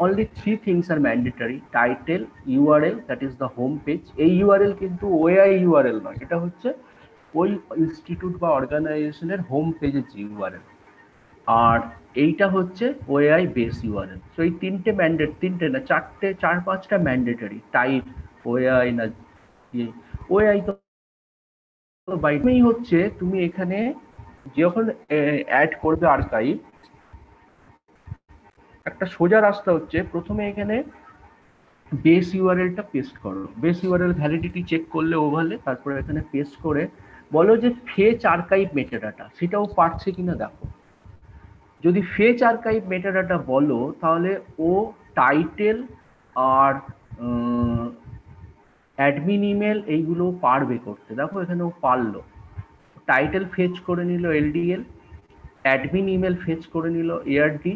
Speaker 1: only 3 things are mandatory: title, URL, that is the home page. এই ইউআরএল কিন্তু ওএআই ইউআরএল নয়, এটা হচ্ছে ওই ইনস্টিটিউট বা অর্গানাইজেশনের হোম পেজের যে ইউআরএল, আর এইটা হচ্ছে ওএআই বেস ইউআরএল। সো এই তিনটে না চারটে, 4-5টা ম্যান্ডেটরি। টাইপ ওএআই না ওএআই তো বাইরেই হচ্ছে। তুমি এখানে যখন অ্যাড করবে আর্কাইভ, একটা সোজা রাস্তা হচ্ছে প্রথমে এখানে বেস ইউআরএলটা পেস্ট করো। বেস ইউআরএল ভ্যালিডিটি চেক করলে ওভারলে, তারপরে এখানে পেস্ট করে বলো যে ফেচ আর্কাইভ মেটাডাটা, সেটাও পারছে কিনা দেখো। যদি ফেচ আর্কাইভ মেটাডাটা বলো তাহলে ও টাইটেল আর অ্যাডমিন ইমেল এইগুলো পারবে করতে। দেখো এখানে ও পারলো। টাইটেল ফেচ করে নিল এলডিএল, অ্যাডমিন ইমেল ফেচ করে নিল এআরডি,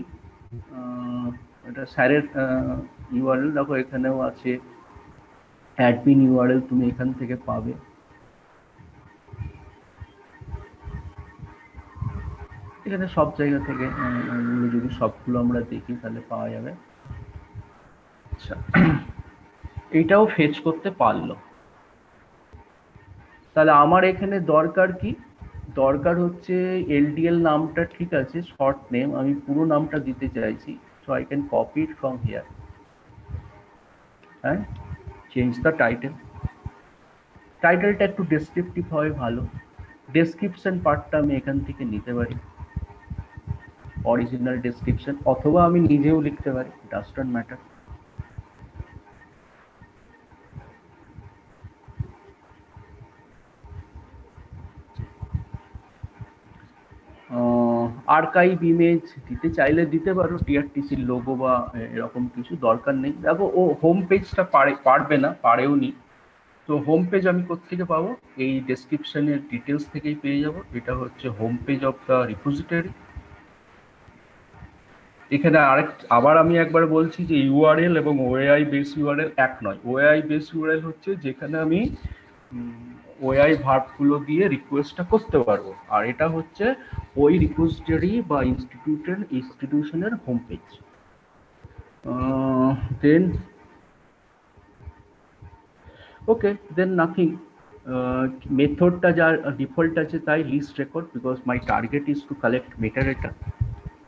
Speaker 1: এটা স্যারের ইউআরএল। দেখো এখানেও আছে অ্যাডমিন ইউআরএল, তুমি এখান থেকে পাবে। এখানে সব জায়গা থেকে যদি সবগুলো আমরা দেখি তাহলে পাওয়া যাবে। আচ্ছা, এইটাও ফেচ করতে পারলো। তাহলে আমার এখানে দরকার কি? দরকার হচ্ছে এলডিএল নামটা, ঠিক আছে, শর্ট নেম, আমি পুরো নামটা দিতে চাইছি। So I can copy it from here হ্যাঁ, চেঞ্জ দ্য টাইটেল। টাইটেলটা একটু ডেসক্রিপটিভ হয় ভালো। ডেসক্রিপশন পার্টটা আমি এখান থেকে নিতে পারি, অরিজিনাল ডেসক্রিপশন, অথবা আমি নিজেও লিখতে পারি, ডাজন্ট ম্যাটার। আর্কাইভ ইমেজ দিতে চাইলে দিতে পারো, টিআরটিসির লোগো বা এরকম কিছু, দরকার নেই। দেখো ও হোম পেজটা পারবে না, পারেও নি। তো হোম পেজ আমি কোত্থেকে পাবো? এই ডেসক্রিপশনের ডিটেলস থেকেই পেয়ে যাব। এটা হচ্ছে home page of the repository. এখানে আবার আমি একবার বলছি যে ইউআরএল এবং ওএআই বেস ইউআরএল এক নয়। ওএআই বেস ইউআরএল হচ্ছে যেখানে আমি ওএআই ভার্বগুলো দিয়ে রিকোয়েস্টটা করতে পারবো, আর এটা হচ্ছে ওই রিপোজিটরি বা ইনস্টিটিউশনের home page. Then okay, then nothing. মেথডটা যার ডিফল্ট আছে তাই list record, because my target is to collect metadata,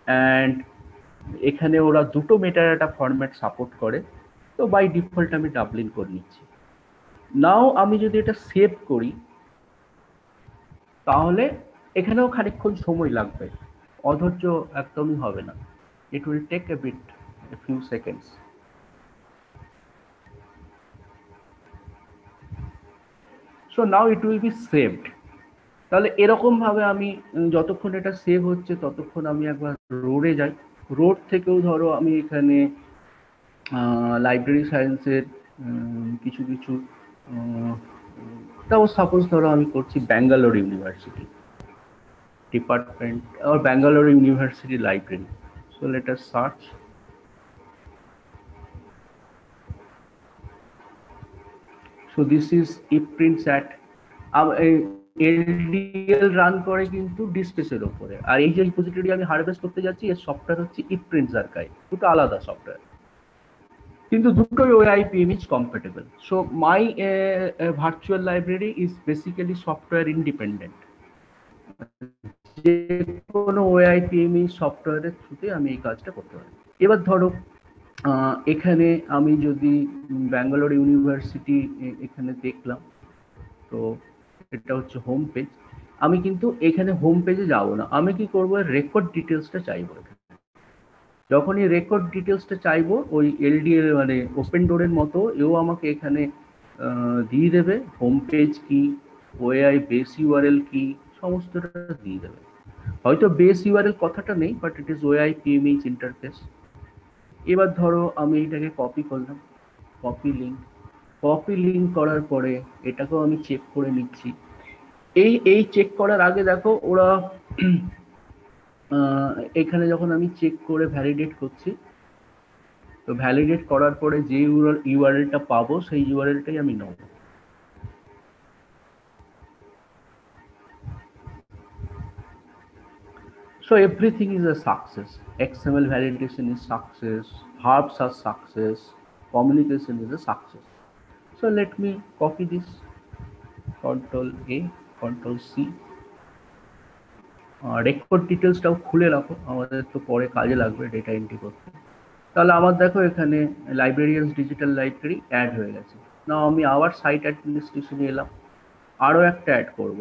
Speaker 1: and এখানে ওরা দুটো মেটাডাটা ফরম্যাট সাপোর্ট করে, তো বাই ডিফল্ট আমি ডাবলিন করে নিচ্ছি। নাও আমি যদি এটা সেভ করি তাহলে এখানেও খানিকক্ষণ সময় লাগবে, অধৈর্য একদমই হবে না। It will take a bit, a few seconds. So now it will be saved. তাহলে এরকম ভাবে আমি যতক্ষণ এটা সেভ হচ্ছে ততক্ষণ আমি একবার রোডে যাই। রোড থেকেও ধরো আমি এখানে লাইব্রেরি সায়েন্সের কিছু কিছু, তাও সাপোজ ধরো আমি করছি Bangalore university department or Bangalore University Library. So let us search. So this is ifprints at LDL run করে কিন্তু ডিসপ্লেসের উপরে, আর এই যে রিপোজিটরি আমি হারভেস্ট করতে যাচ্ছি এর সফটওয়্যার হচ্ছে ifprints আর্কাইভ, দুটো আলাদা সফটওয়্যার কিন্তু দুটোই OIP image compatible. So my virtual library is basically software independent. যে কোনো OIP image সফটওয়্যারের থ্রুতে আমি এই কাজটা করতে পারি। এবার ধরো এখানে আমি যদি ব্যাঙ্গালোর ইউনিভার্সিটি এখানে দেখলাম, তো এটা হচ্ছে হোম পেজ। আমি কিন্তু এখানে হোম পেজে যাব না, আমি কি করব, রেকর্ড ডিটেলসটা চাইবো। যখনই রেকর্ড ডিটেলসটা চাইবো ওই এলডিএল মানে ওপেন ডোরের মতো এও আমাকে এখানে দিয়ে দেবে, হোম পেজ কি, ওএআই বেস ইউআরএল কি, সমস্তটা দিয়ে দেবে। হয়তো বেস ইউআরএল কথাটা নেই, বাট ইট ইজ ওএআই পিএমএইচ ইন্টারফেস। এবার ধরো আমি এটাকে কপি করলাম, কপি লিঙ্ক করার পরে এটাকেও আমি চেক করে নিচ্ছি। এই চেক করার আগে দেখো ওরা এখানে যখন আমি চেক করে ভ্যালিডেট করছি, তো ভ্যালিডেট করার পরে যে ইউআরএলটা পাবো সেই ইউআরএলটাই আমি নেব। So everything is a success. XML validation is success, verbs are success, communication is a success. So let me copy this, Control A, Control C. Record ডিটেলসটাও খুলে রাখো, আমাদের তো পরে কাজে লাগবে ডেটা এন্ট্রি করতে। তাহলে আমার দেখো এখানে লাইব্রেরিয়ানস ডিজিটাল লাইব্রেরি অ্যাড হয়ে গেছে। না আমি আবার সাইট অ্যাডমিনিস্ট্রেশনে এলাম, আরও একটা অ্যাড করব,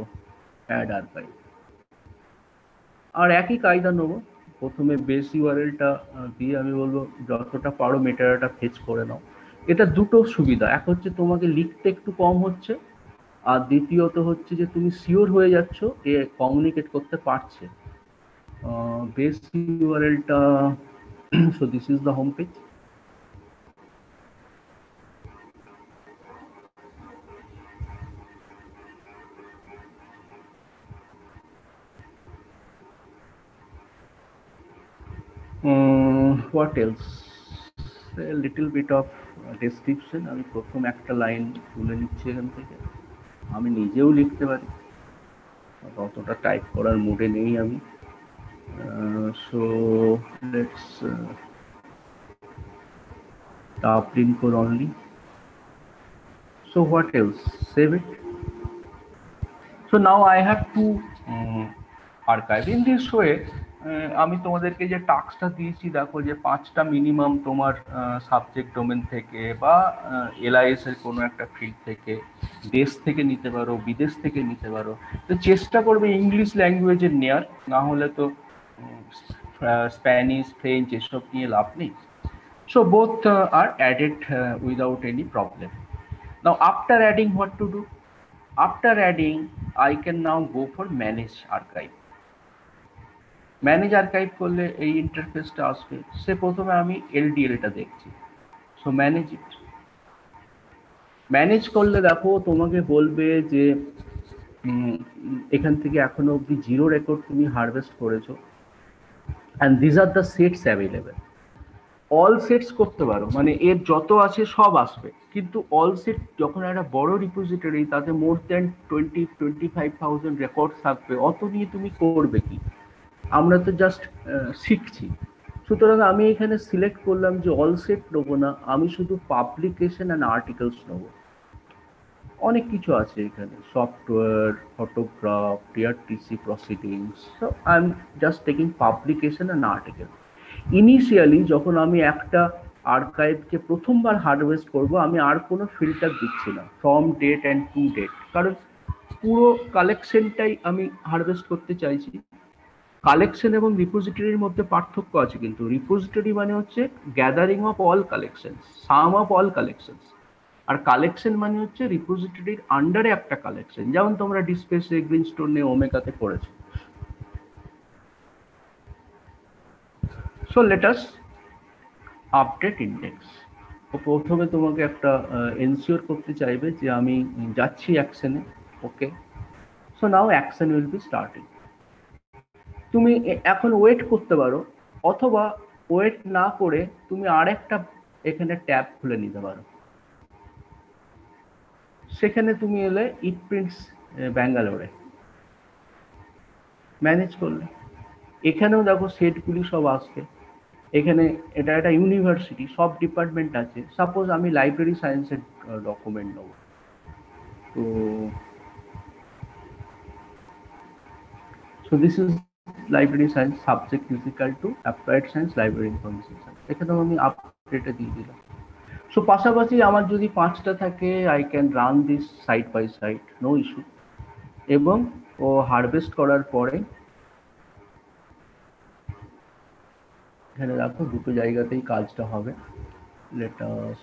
Speaker 1: অ্যাড আর্কাইভ। আর একই কায়দা নেবো, প্রথমে বেস ইউআরএলটা দিয়ে আমি বলবো যতটা পারো মেটাডাটা ফেচ করে নাও। এটা দুটো সুবিধা, এক হচ্ছে তোমাকে লিখতে একটু কম হচ্ছে, আর দ্বিতীয়ত হচ্ছে যে তুমি শিওর হয়ে যাচ্ছ এ কমিউনিকেট করতে পারছে। বেস ইউআরএলটা, so this is the home page. What else? A little bit of description. আমি প্রথম একটা লাইন তুলে নিচ্ছি এখান থেকে, আমি নিজেও লিখতে পারি, অতটা টাইপ করার মুডে নেই আমি। So let's top link code only. So what else? Save it. So now I have to archive in this way. আমি তোমাদেরকে যে টাস্কটা দিয়েছি দেখো, যে 5টা মিনিমাম তোমার সাবজেক্ট ডোমেন থেকে বা এলআইএস এর কোনো একটা ফিল্ড থেকে, দেশ থেকে নিতে পারো, বিদেশ থেকে নিতে পারো। তো চেষ্টা করবে ইংলিশ ল্যাঙ্গুয়েজের নেয়ার, না হলে তো স্প্যানিশ, ফ্রেঞ্চ এসব নিয়ে লাভ নেই। So both are added without any problem. Now after adding, what to do? After adding, I can now go for manage archive. Manage archive করলে এই ইন্টারফেসটা আসবে। সে প্রথমে আমি এলডিএলটা দেখছি, সো ম্যানেজ ইট। ম্যানেজ করলে দেখো তোমাকে বলবে যে এখান থেকে এখনো অবধি 0 রেকর্ড তুমি হারভেস্ট করেছো, and this are the sets available. All sets করতে পারো, মানে এর যত আছে সব আসবে, কিন্তু অল সেট যখন একটা বড় রিপোজিটরি, তাতে মোর দ্যান 20-25,000 রেকর্ড থাকবে, অত নিয়ে তুমি করবে কি? আমরা তো জাস্ট শিখছি। সুতরাং আমি এখানে সিলেক্ট করলাম যে অল সেট নেবো না, আমি শুধু পাবলিকেশন অ্যান্ড আর্টিকেলস নেবো। অনেক কিছু আছে এখানে, software, photograph, TRTC proceedings. So I am just taking publication and article. Initially যখন আমি একটা আর্কাইভকে প্রথমবার হারভেস্ট করব, আমি আর কোনো ফিল্টার দিচ্ছি না, from date and to date, কারণ পুরো কালেকশনটাই আমি হারভেস্ট করতে চাইছি। কালেকশন এবং রিপোজিটরির মধ্যে পার্থক্য আছে, কিন্তু রিপোজিটরি মানে হচ্ছে gathering of all collections, sum of all collections, আর কালেকশন মানে হচ্ছে রিপোজিটরির আন্ডারে একটা কালেকশন, যেমন তোমরা ডিসপ্লেসে, গ্রিনস্টোনে, ওমেগাতে পড়েছো। So let us update index. প্রথমে তোমাকে একটা এনশিওর করতে চাইবে যে আমি যাচ্ছি অ্যাকশনে। Okay, so now action will be starting. তুমি এখন ওয়েট করতে পারো, অথবা ওয়েট না করে তুমি আরেকটা এখানে ট্যাব খুলে নিতে পারো। সেখানে তুমি এলে ইট প্রিন্টস ব্যাঙ্গালোরে, ম্যানেজ করলে। এখানেও দেখো সেটগুলি সব আসবে। এখানে এটা একটা ইউনিভার্সিটি, সব ডিপার্টমেন্ট আছে। সাপোজ আমি লাইব্রেরি সায়েন্সের ডকুমেন্ট নেব, তো so this is library science, subject is equal to applied science, library information science. এখানেও আমি আপডেটে দিয়ে দিলাম। সো পাশাপাশি আমার যদি 5টা থাকে, I can run this side by side, no issue. এবং ও হারভেস্ট করার পরে এখানে রাখো, দুটো জায়গাতেই কাজটা হবে। Let us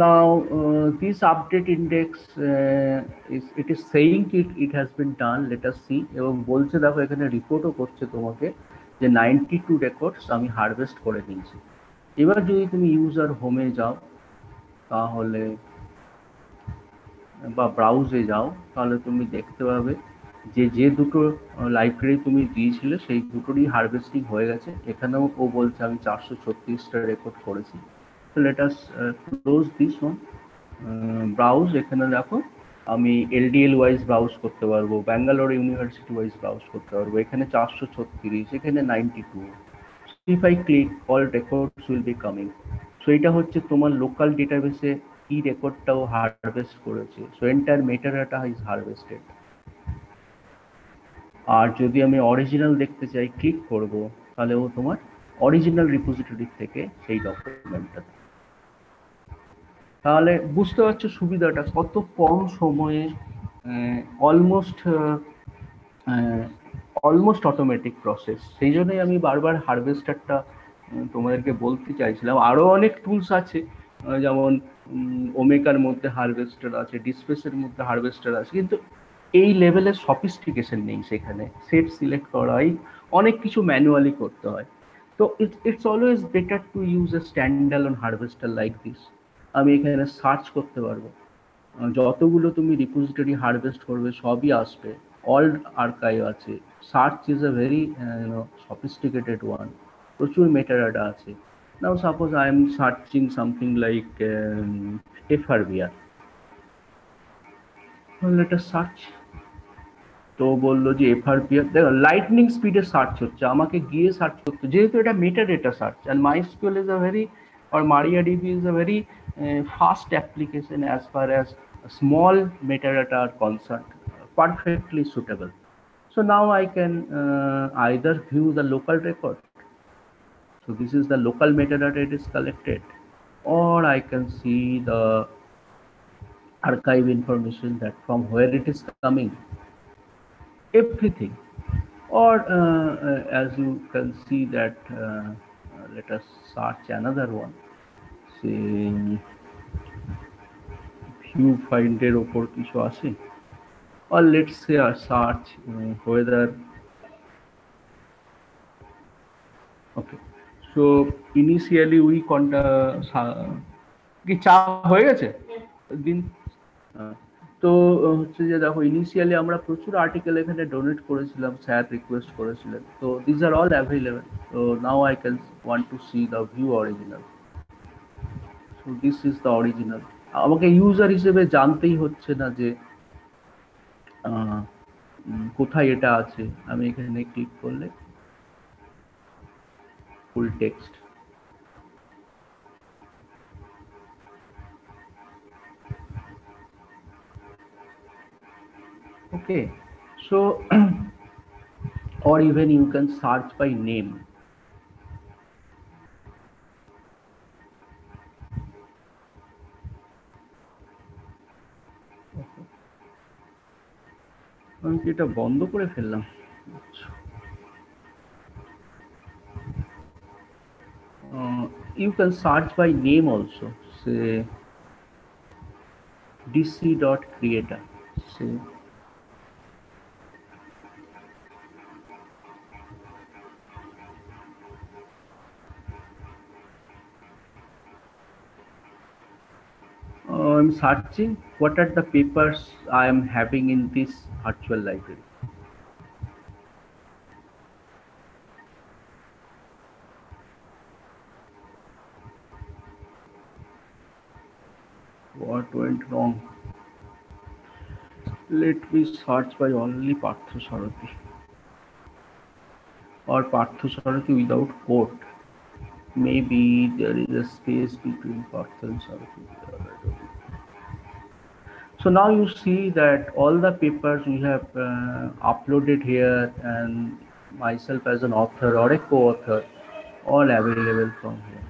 Speaker 1: now this update index it is saying it has been done. Let us see। এবং বলছে দেখো এখানে রিপোর্টও করছে তোমাকে যে 92 রেকর্ডস আমি হারভেস্ট করে নিয়েছি। এবার যদি তুমি ইউজার হোমে যাও তাহলে বা ব্রাউজে যাও তাহলে তুমি দেখতে পাবে যে যে দুটো লাইব্রেরি তুমি দিয়েছিলে সেই দুটোরই হারভেস্টিং হয়ে গেছে। এখানেও ও বলছে আমি 436টা রেকর্ড করেছি। তো let us close this one, browse. এখানে দেখো আমি এলডিএল ওয়াইজ ব্রাউজ করতে পারবো, ব্যাঙ্গালোর ইউনিভার্সিটি ওয়াইজ ব্রাউজ করতে পারবো। এখানে 436, এখানে 92। If I click all records will be coming. সো এটা হচ্ছে তোমার লোকাল ডেটাবেসে কি রেকর্ডটাও হারভেস্ট করেছে। So entire metadata is harvested. আর যদি আমি অরিজিনাল দেখতে চাই ক্লিক করব, তাহলে ও তোমার অরিজিনাল রিপোজিটরি থেকে সেই ডকুমেন্টটা। তাহলে বুঝতে পারছো সুবিধাটা কত কম সময়ে, অলমোস্ট অটোমেটিক প্রসেস। সেই জন্যই আমি বারবার হারভেস্টারটা তোমাদেরকে বলতে চাইছিলাম। আরো অনেক টুলস আছে, যেমন ওমেকার মধ্যে হারভেস্টার আছে, ডিসপেসের মধ্যে হারভেস্টার আছে, কিন্তু এই লেভেলের সফিস্টিকেশন নেই সেখানে। সেট সিলেক্ট করাই অনেক কিছু ম্যানুয়ালি করতে হয়। তো it's always better to use a standalone harvester like this. আমি এখানে সার্চ করতে পারবো, যতগুলো তুমি রিপোজিটরি হারভেস্ট করবে সবই আসবে, অল আর্কাইভ আছে। Search is a very sophisticated one, প্রচুর মেটাডাটা আছে। Now suppose I am searching something like FRBR, let us search. তো বললো যে এফআরবিআর, দেখো লাইটনিং স্পিডে সার্চ হচ্ছে, আমাকে গিয়ে সার্চ করতে, যেহেতু এটা metadata search, and MySQL is a very, or MariaDB is a very fast application as far as small metadata are concerned, perfectly suitable. So now I can either view the local record, so this is the local metadata it is collected, or I can see the archive information that from where it is coming, everything. Or as you can see that let us search another one, say view finder opor kichu ashe, or let's say a search whether, okay, so initially we কি চা হয়ে গেছে দিন। তো হচ্ছে যে দেখো initially আমরা প্রচুর আর্টিকেল এখানে ডোনেট করেছিলাম, স্যার রিকোয়েস্ট করেছিলেন। তো দিস আর অল অ্যাভেলেবল। তো now I can want to C the view original. So this is the original. আমাকে ইউজার হিসেবে জানতেই হচ্ছে না যে কোথায় এটা আছে। আমি এখানে ক্লিক করলে ফুল text, okay, so or even you can search by name. আমি কি এটা বন্ধ করে ফেললাম? You can search by name also, say dc.creator, say I'm searching what are the papers I am having in this virtual library. What went wrong? Let me search by only Parthasarathi, or Parthasarathi without quote. Maybe there is a space between Partha and Sarathi. So now you see that all the papers we have uploaded here, and myself as an author or a co-author, all available from here.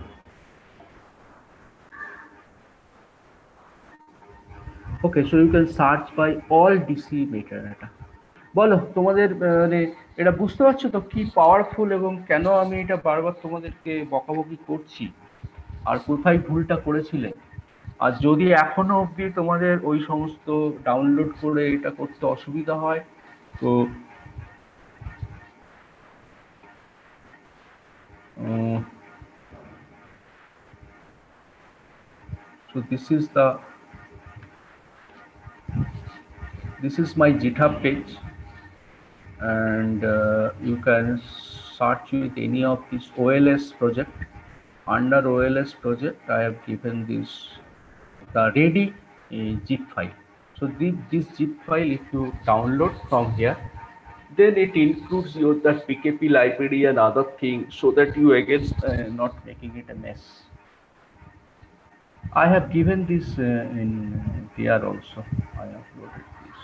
Speaker 1: Okay, so you can search by all DC metadata. বলো তোমাদের মানে এটা বুঝতে পারছো তো কি powerful, এবং কেন আমি এটা বারবার তোমাদেরকে বকাবকি করছি, আর কোথায় ভুলটা করেছিলে। আর যদি এখনো অবধি তোমাদের ওই সমস্ত ডাউনলোড করে এটা করতে অসুবিধা হয়, তো So this is my GitHub page, and you can search with any of this OLS project. Under OLS project, I have given this the ready zip file. So this zip file, if you download from here, then it includes your that PKP library and other things, so that you again not making it a mess. I have given this in here also. I uploaded this.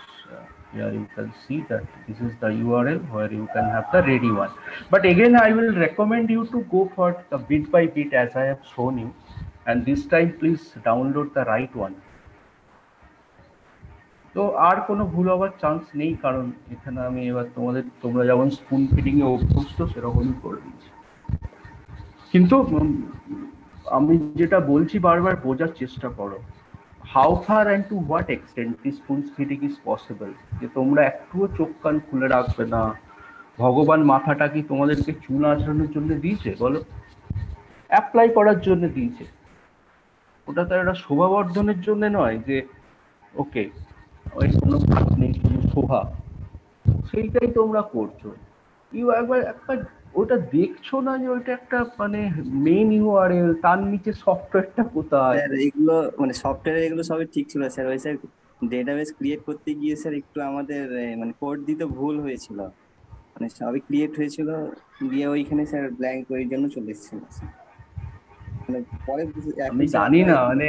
Speaker 1: Here you can see that this is the URL where you can have the ready one. But again, I will recommend you to go for the bit by bit as I have shown you. And this time, please download the right one. তো আর কোনো ভুল হওয়ার chance নেই, কারণ এখানে আমি এবার তোমরা যেমন স্পুন ফিডিং এ অভ্যস্ত সেরকমই করে দিচ্ছি। কিন্তু আমি যেটা বলছি বারবার বোঝার চেষ্টা করো, how far and to what extent this spoon feeding is possible. যে তোমরা একটুও চোখ কান খুলে রাখবে না। ভগবান মাথাটা কি তোমাদেরকে চুল আঁচড়ানোর জন্য দিয়েছে বলো? অ্যাপ্লাই করার জন্য দিয়েছে। ওটা তো একটা শোভাবর্ধনের জন্য নয় যে ওকে ওই কোনো কাজ নেই, শুধু শোভা, সেইটাই তোমরা করছো। একবার ওটা দেখছো না যে ওইটা একটা মানে মেইন ইউআরএল, তার নিচে সফটওয়্যারটা কোথায়?
Speaker 3: স্যার এগুলো মানে সফটওয়্যার এগুলো সবই ঠিক ছিল স্যার, ওই স্যার ডেটাবেস ক্রিয়েট করতে গিয়ে স্যার একটু আমাদের মানে কোড দিতে ভুল হয়েছিল, মানে সবই ক্রিয়েট হয়েছিল দিয়ে ওইখানে স্যার ব্ল্যাঙ্ক ওই জন্য চলে এসেছিল। মানে পরে
Speaker 1: আমি জানি না, মানে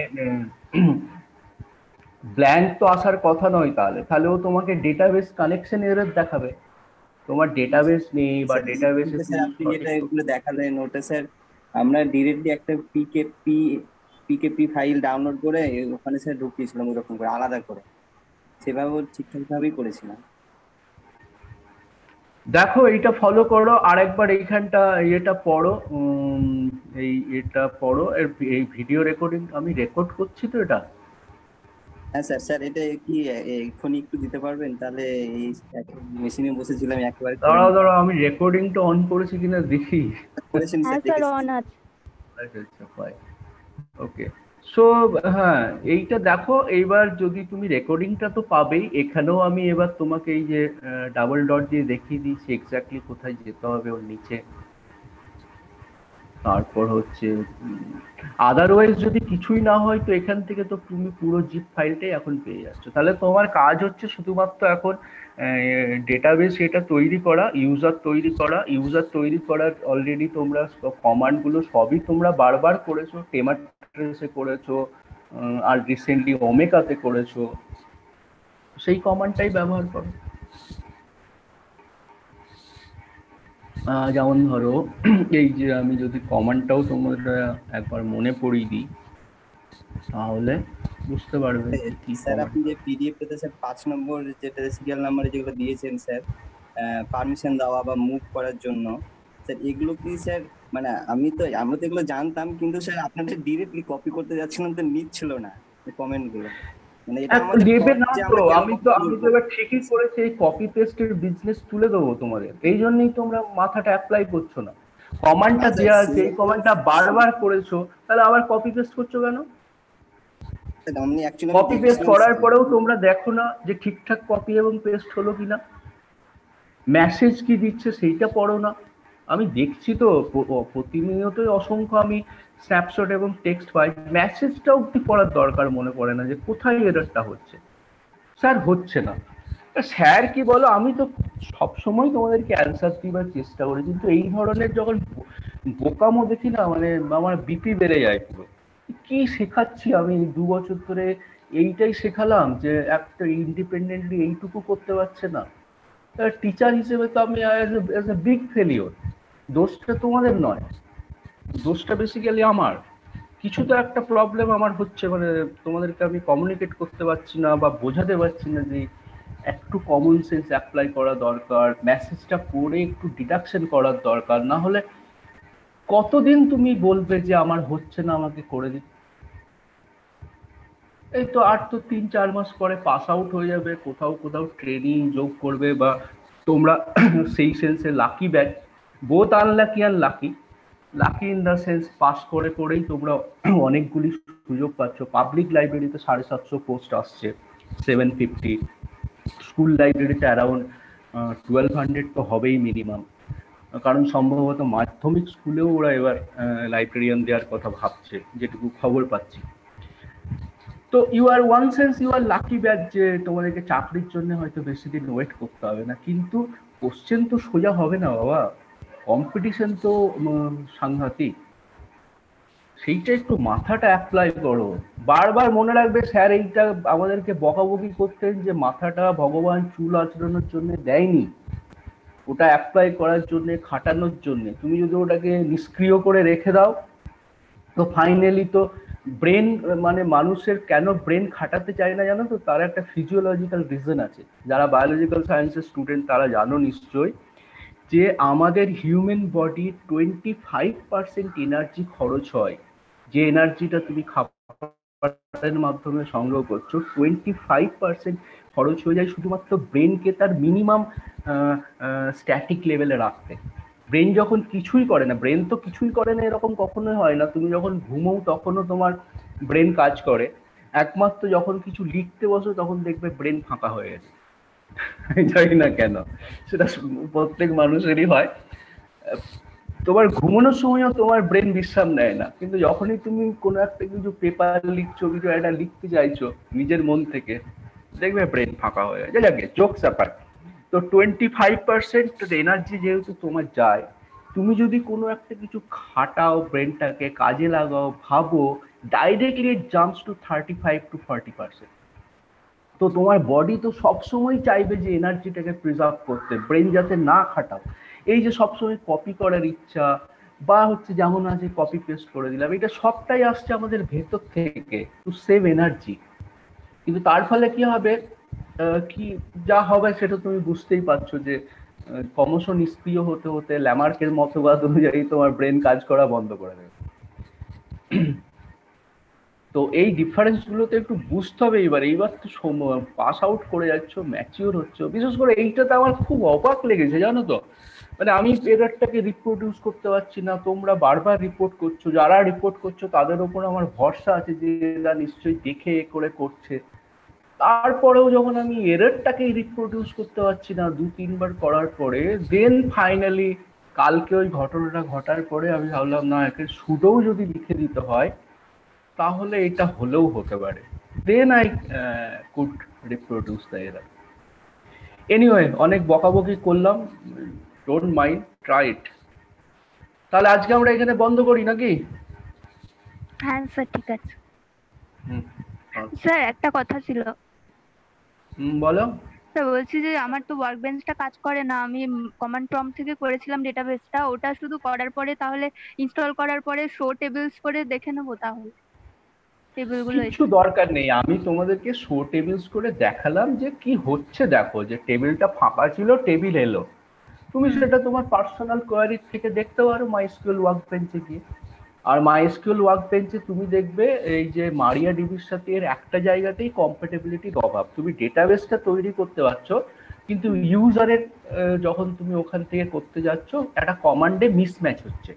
Speaker 1: ব্ল্যাঙ্ক তো আসার কথা নয়। তাহলে ও তোমাকে ডেটাবেস কানেকশন এরর দেখাবে, তোমার ডেটাবেস নেই বা ডেটাবেসে
Speaker 3: আপনি যেটা এগুলো দেখালেন ওটা স্যার আমরা ডিরেক্টলি একটা পিকেপি ফাইল ডাউনলোড করে ওখানে স্যার ঢুকিয়েছিলাম ওরকম করে আলাদা করে, সেভাবে ঠিকঠাক ভাবেই করেছিলাম।
Speaker 1: দেখো এইটা ফলো করো, আরেকবার এইখানটা এটা পড়ো, এটা পড়ো। এই ভিডিও রেকর্ডিং আমি রেকর্ড করছি তো এটা।
Speaker 3: হ্যাঁ স্যার, স্যার এটা কি এক্ষুনি একটু দিতে পারবেন? তাহলে এই মেশিনে বসেছিলাম একেবারে।
Speaker 1: দাঁড়াও আমি রেকর্ডিংটা অন করেছি কিনা দেখি।
Speaker 3: করেছেন স্যার?
Speaker 4: অন আছে।
Speaker 1: আচ্ছা ফাইন, ওকে। সো হ্যাঁ, এইটা দেখো। এইবার যদি তুমি রেকর্ডিংটা তো পাবেই, এখানেও আমি এবার তোমাকে এই যে ডাবল ডট দিয়ে দেখিয়ে দিচ্ছি এক্স্যাক্টলি কোথায় যেতে হবে ওর নিচে। তারপর হচ্ছে আদারওয়াইজ যদি কিছুই না হয় তো এখান থেকে তো তুমি পুরো জিপ ফাইলটাই এখন পেয়ে যাচ্ছ। তাহলে তোমার কাজ হচ্ছে শুধুমাত্র এখন ডেটাবেস এটা তৈরি করা, ইউজার তৈরি করার অলরেডি তোমরা কমান্ডগুলো সবই তোমরা বারবার করেছো, টেমাট্রেসে করেছো, আর রিসেন্টলি ওমেকাতে করেছো, সেই কমান্ডটাই ব্যবহার করো। যেমন ধরো এই যে আমি যদি কমান্ডটাও তোমরা একবার মনে পড়িয়ে দিই তাহলে বুঝতে পারবে।
Speaker 3: স্যার আপনি যে পিডিএফটাতে স্যার 5 নম্বর যেটা সিরিয়াল নাম্বারে যেগুলো দিয়েছেন স্যার, পারমিশন দেওয়া বা মুভ করার জন্য, স্যার এগুলো কি স্যার মানে আমরা তো এগুলো জানতাম, কিন্তু স্যার আপনাদের ডিরেক্টলি কপি করতে যাচ্ছিলাম তো নিচ্ছিল না কমেন্টগুলো। মানে এটা আমাদের
Speaker 1: দেবে না তো। আমি তো এবার ঠিকই করেছি, এই কপি পেস্টের বিজনেস তুলে দেবো তোমাদের, এই জন্যই তোমরা মাথাটা অ্যাপ্লাই করছো না। কমান্ডটা দেওয়া আছে, এই কমান্ডটা বারবার করেছো, তাহলে আবার কপি পেস্ট করছো কেন? কপি পেস্ট করার পরেও তোমরা দেখো না যে ঠিকঠাক কপি এবং পেস্ট হলো কিনা, মেসেজ কি দিচ্ছে সেইটা পড়ো না। আমি দেখছি তো প্রতিনিয়তই অসংখ্য আমি স্ন্যাপশট এবং টেক্সট পাই, মেসেজটাও কি পড়ার দরকার মনে পড়ে না যে কোথায় এররটা হচ্ছে। স্যার হচ্ছে না, স্যার কি বলো, আমি তো সবসময় তোমাদেরকে অ্যান্সার দিবার চেষ্টা করি, কিন্তু এই ধরনের যখন বোকামো দেখি না, মানে আমার বিপি বেড়ে যায় পুরো। কি শেখাচ্ছি আমি 2 বছর ধরে, এইটাই শেখালাম যে একটা ইন্ডিপেন্ডেন্টলি এইটুকু করতে পারছে না। টিচার হিসেবে তো আমি অ্যাজ এ বিগ ফেলিওর। দোষটা তোমাদের নয়, দোষটা বেসিক্যালি আমার। কিছু তো একটা প্রবলেম আমার হচ্ছে, মানে তোমাদেরকে আমি কমিউনিকেট করতে পারছি না বা বোঝাতে পারছি না যে একটু কমন সেন্স অ্যাপ্লাই করা দরকার, মেসেজটা পড়ে একটু ডিডাকশন করার দরকার। না হলে কতদিন তুমি বলবে যে আমার হচ্ছে না, আমাকে করে দিন। এই তো আর তো 3-4 মাস পরে পাস আউট হয়ে যাবে, কোথাও ট্রেনিং যোগ করবে, বা তোমরা সেই সেন্সে লাকি ব্যাচ, বোথ আনলাকি আর lucky in the sense pass করেই তোমরা অনেকগুলি সুযোগ পাচ্ছ। পাবলিক লাইব্রেরিতে 750 পোস্ট আসছে, 750। স্কুল লাইব্রেরিতে অ্যারাউন্ড 1200 তো হবেই মিনিমাম, কারণ সম্ভবত মাধ্যমিক স্কুলেও ওরা এবার লাইব্রেরিয়ান দেওয়ার কথা ভাবছে, যেটুকু খবর পাচ্ছি। তো you are one sense you are lucky batch যে তোমাদেরকে চাকরির জন্য হয়তো বেশি দিন ওয়েট করতে হবে না, কিন্তু কোশ্চেন তো সোজা হবে না বাবা, কম্পিটিশন তো সাংঘাতিক। সেইটা একটু মাথাটা অ্যাপ্লাই করো। বারবার মনে রাখবে স্যার এইটা আমাদেরকে বকাবকি করতেন যে মাথাটা ভগবান চুল আঁচড়ানোর জন্য দেয়নি, ওটা অ্যাপ্লাই করার জন্য, খাটানোর জন্য। তুমি যদি ওটাকে নিষ্ক্রিয় করে রেখে দাও তো ফাইনালি তো ব্রেন, মানে মানুষের কেন ব্রেন খাটাতে চায় না জানো তো, তার একটা ফিজিওলজিক্যাল রিজন আছে। যারা বায়োলজিক্যাল সায়েন্সের স্টুডেন্ট তারা জানো নিশ্চয়ই যে আমাদের হিউম্যান বডি 25% এনার্জি খরচ হয়। যে এনার্জিটা তুমি খাবারের মাধ্যমে সংগ্রহ করছো, 25% খরচ হয়ে যায় শুধুমাত্র ব্রেনকে তার মিনিমাম স্ট্যাটিক লেভেলে রাখতে। ব্রেন যখন কিছুই করে না, ব্রেন তো কিছুই করে না এরকম কখনোই হয় না। তুমি যখন ঘুমোও তখনও তোমার ব্রেন কাজ করে, একমাত্র যখন কিছু লিখতে বসো তখন দেখবে ব্রেন ফাঁকা হয়ে গেছে। জানি না কেন, সেটা প্রত্যেক মানুষেরই হয়। তোমার ঘুমানোর সময়ও তোমার ব্রেন বিশ্রাম নেয় না, কিন্তু যখনই তুমি কোনো একটা কিছু পেপার লিখছো, কিছু একটা লিখতে চাইছো নিজের মন থেকে, দেখবে ব্রেন ফাঁকা হয়ে গেছে। যাকে জোকস ব্যাপার। তো 25% এনার্জি যেহেতু তোমার যায়, তুমি যদি কোনো একটা কিছু খাটাও, ব্রেনটাকে কাজে লাগাও, ভাবো, directly it jumps to 35 to 40%। তো তোমার বডি তো সবসময় চাইবে যে এনার্জিটাকে প্রিজার্ভ করতে, ব্রেন যাতে না খাটাও। এই যে সবসময় কপি করার ইচ্ছা, বা হচ্ছে যেমন আছে কপি পেস্ট করে দিলাম, এটা সবটাই আসছে আমাদের ভেতর থেকে, টু সেভ এনার্জি। কিন্তু তার ফলে কি হবে, কি যা হবে সেটা তুমি বুঝতেই পারছো যে ক্রমশ নিষ্ক্রিয় হতে হতে ল্যামার্কের মতবাদ অনুযায়ী তোমার ব্রেন কাজ করা বন্ধ করে দেবে। তো এই ডিফারেন্স গুলো তো একটু বুঝতে হবে। এইবার তো পাস আউট করে যাচ্ছ, ম্যাচিওর হচ্ছে। বিশেষ করে এইটাতে আমার খুব অবাক লেগেছে জানো তো, মানে আমি এররটাকে রিপ্রোডিউস করতে পারছি না, তোমরা বারবার রিপোর্ট করছো, যারা রিপোর্ট করছো তাদের উপর আমার ভরসা আছে যে এরা নিশ্চয়ই দেখে করে করছে। তারপরেও যখন আমি এররটাকে রিপ্রোডিউস করতে পারছি না 2-3 বার করার পরে, দেন ফাইনালি কালকে ওই ঘটনাটা ঘটার পরে আমি ভাবলাম না, একে সুডোও যদি লিখে দিতে হয় তাহলে এটা হলেও হতে পারে। Then I could reproduce the error. Anyway, অনেক বকাবকি করলাম, ডোন্ট মাইন্ড, ট্রাই ইট। তাহলে আজকে আমরা এখানে বন্ধ করি নাকি?
Speaker 4: হ্যাঁ স্যার, ঠিক আছে।
Speaker 1: হুম,
Speaker 4: স্যার একটা কথা ছিল।
Speaker 1: বলো।
Speaker 4: স্যার বলছি যে আমার তো ওয়ার্ক বেঞ্চটা কাজ করে না, আমি কমান্ড প্রম্পট থেকে করেছিলাম ডেটাবেসটা, ওটা শুধু করার পরে তাহলে ইনস্টল করার পরে শো টেবিলস করে দেখে নেবো তাহলে টেবিলগুলো?
Speaker 1: কিছু দরকার নেই, আমি তোমাদেরকে শো টেবিলস করে দেখালাম যে কি হচ্ছে। দেখো যে টেবিলটা ফাঁকা ছিল, টেবিল এলো, তুমি সেটা তোমার পার্সোনাল কোয়ারি থেকে দেখতে পারো মাইএসকিউএল ওয়ার্কবেঞ্চে গিয়ে। আর মাইএসকিউএল ওয়ার্কবেঞ্চে তুমি দেখবে এই যে মারিয়া ডিবির সাথে এর একটা জায়গাতেই কম্প্যাটিবিলিটির অভাব। তুমি ডেটাবেসটা তৈরি করতে পারছো, কিন্তু ইউজারের যখন তুমি ওখান থেকে করতে যাচ্ছ একটা কমান্ডে মিসম্যাচ হচ্ছে।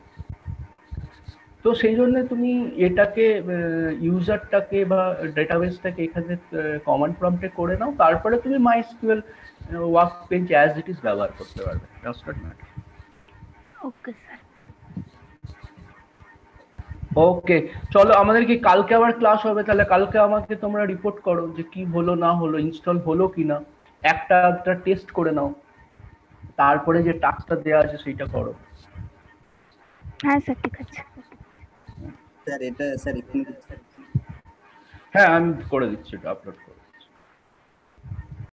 Speaker 1: তো সেই জন্য তুমি এটাকে ইউজারটাকে বা ডেটাবেসটাকে এখানে কমান্ড প্রম্পটে করে নাও, তারপরে তুমি MySQL Workbench as it is ব্যবহার করতে পারবে। Does not matter.
Speaker 4: Okay sir.
Speaker 1: Okay, চলো আমাদের কি কালকে আবার ক্লাস হবে? তাহলে কালকে আমাকে তোমরা রিপোর্ট করো যে কি হলো না হলো, ইনস্টল হলো কিনা, একটা টেস্ট করে নাও, তারপরে যে টাস্কটা দেওয়া আছে সেটা করো।
Speaker 4: হ্যাঁ স্যার, ঠিক আছে।
Speaker 3: স্যার এটা স্যার
Speaker 1: হ্যাঁ, আমি করে দিচ্ছি এটা আপলোড।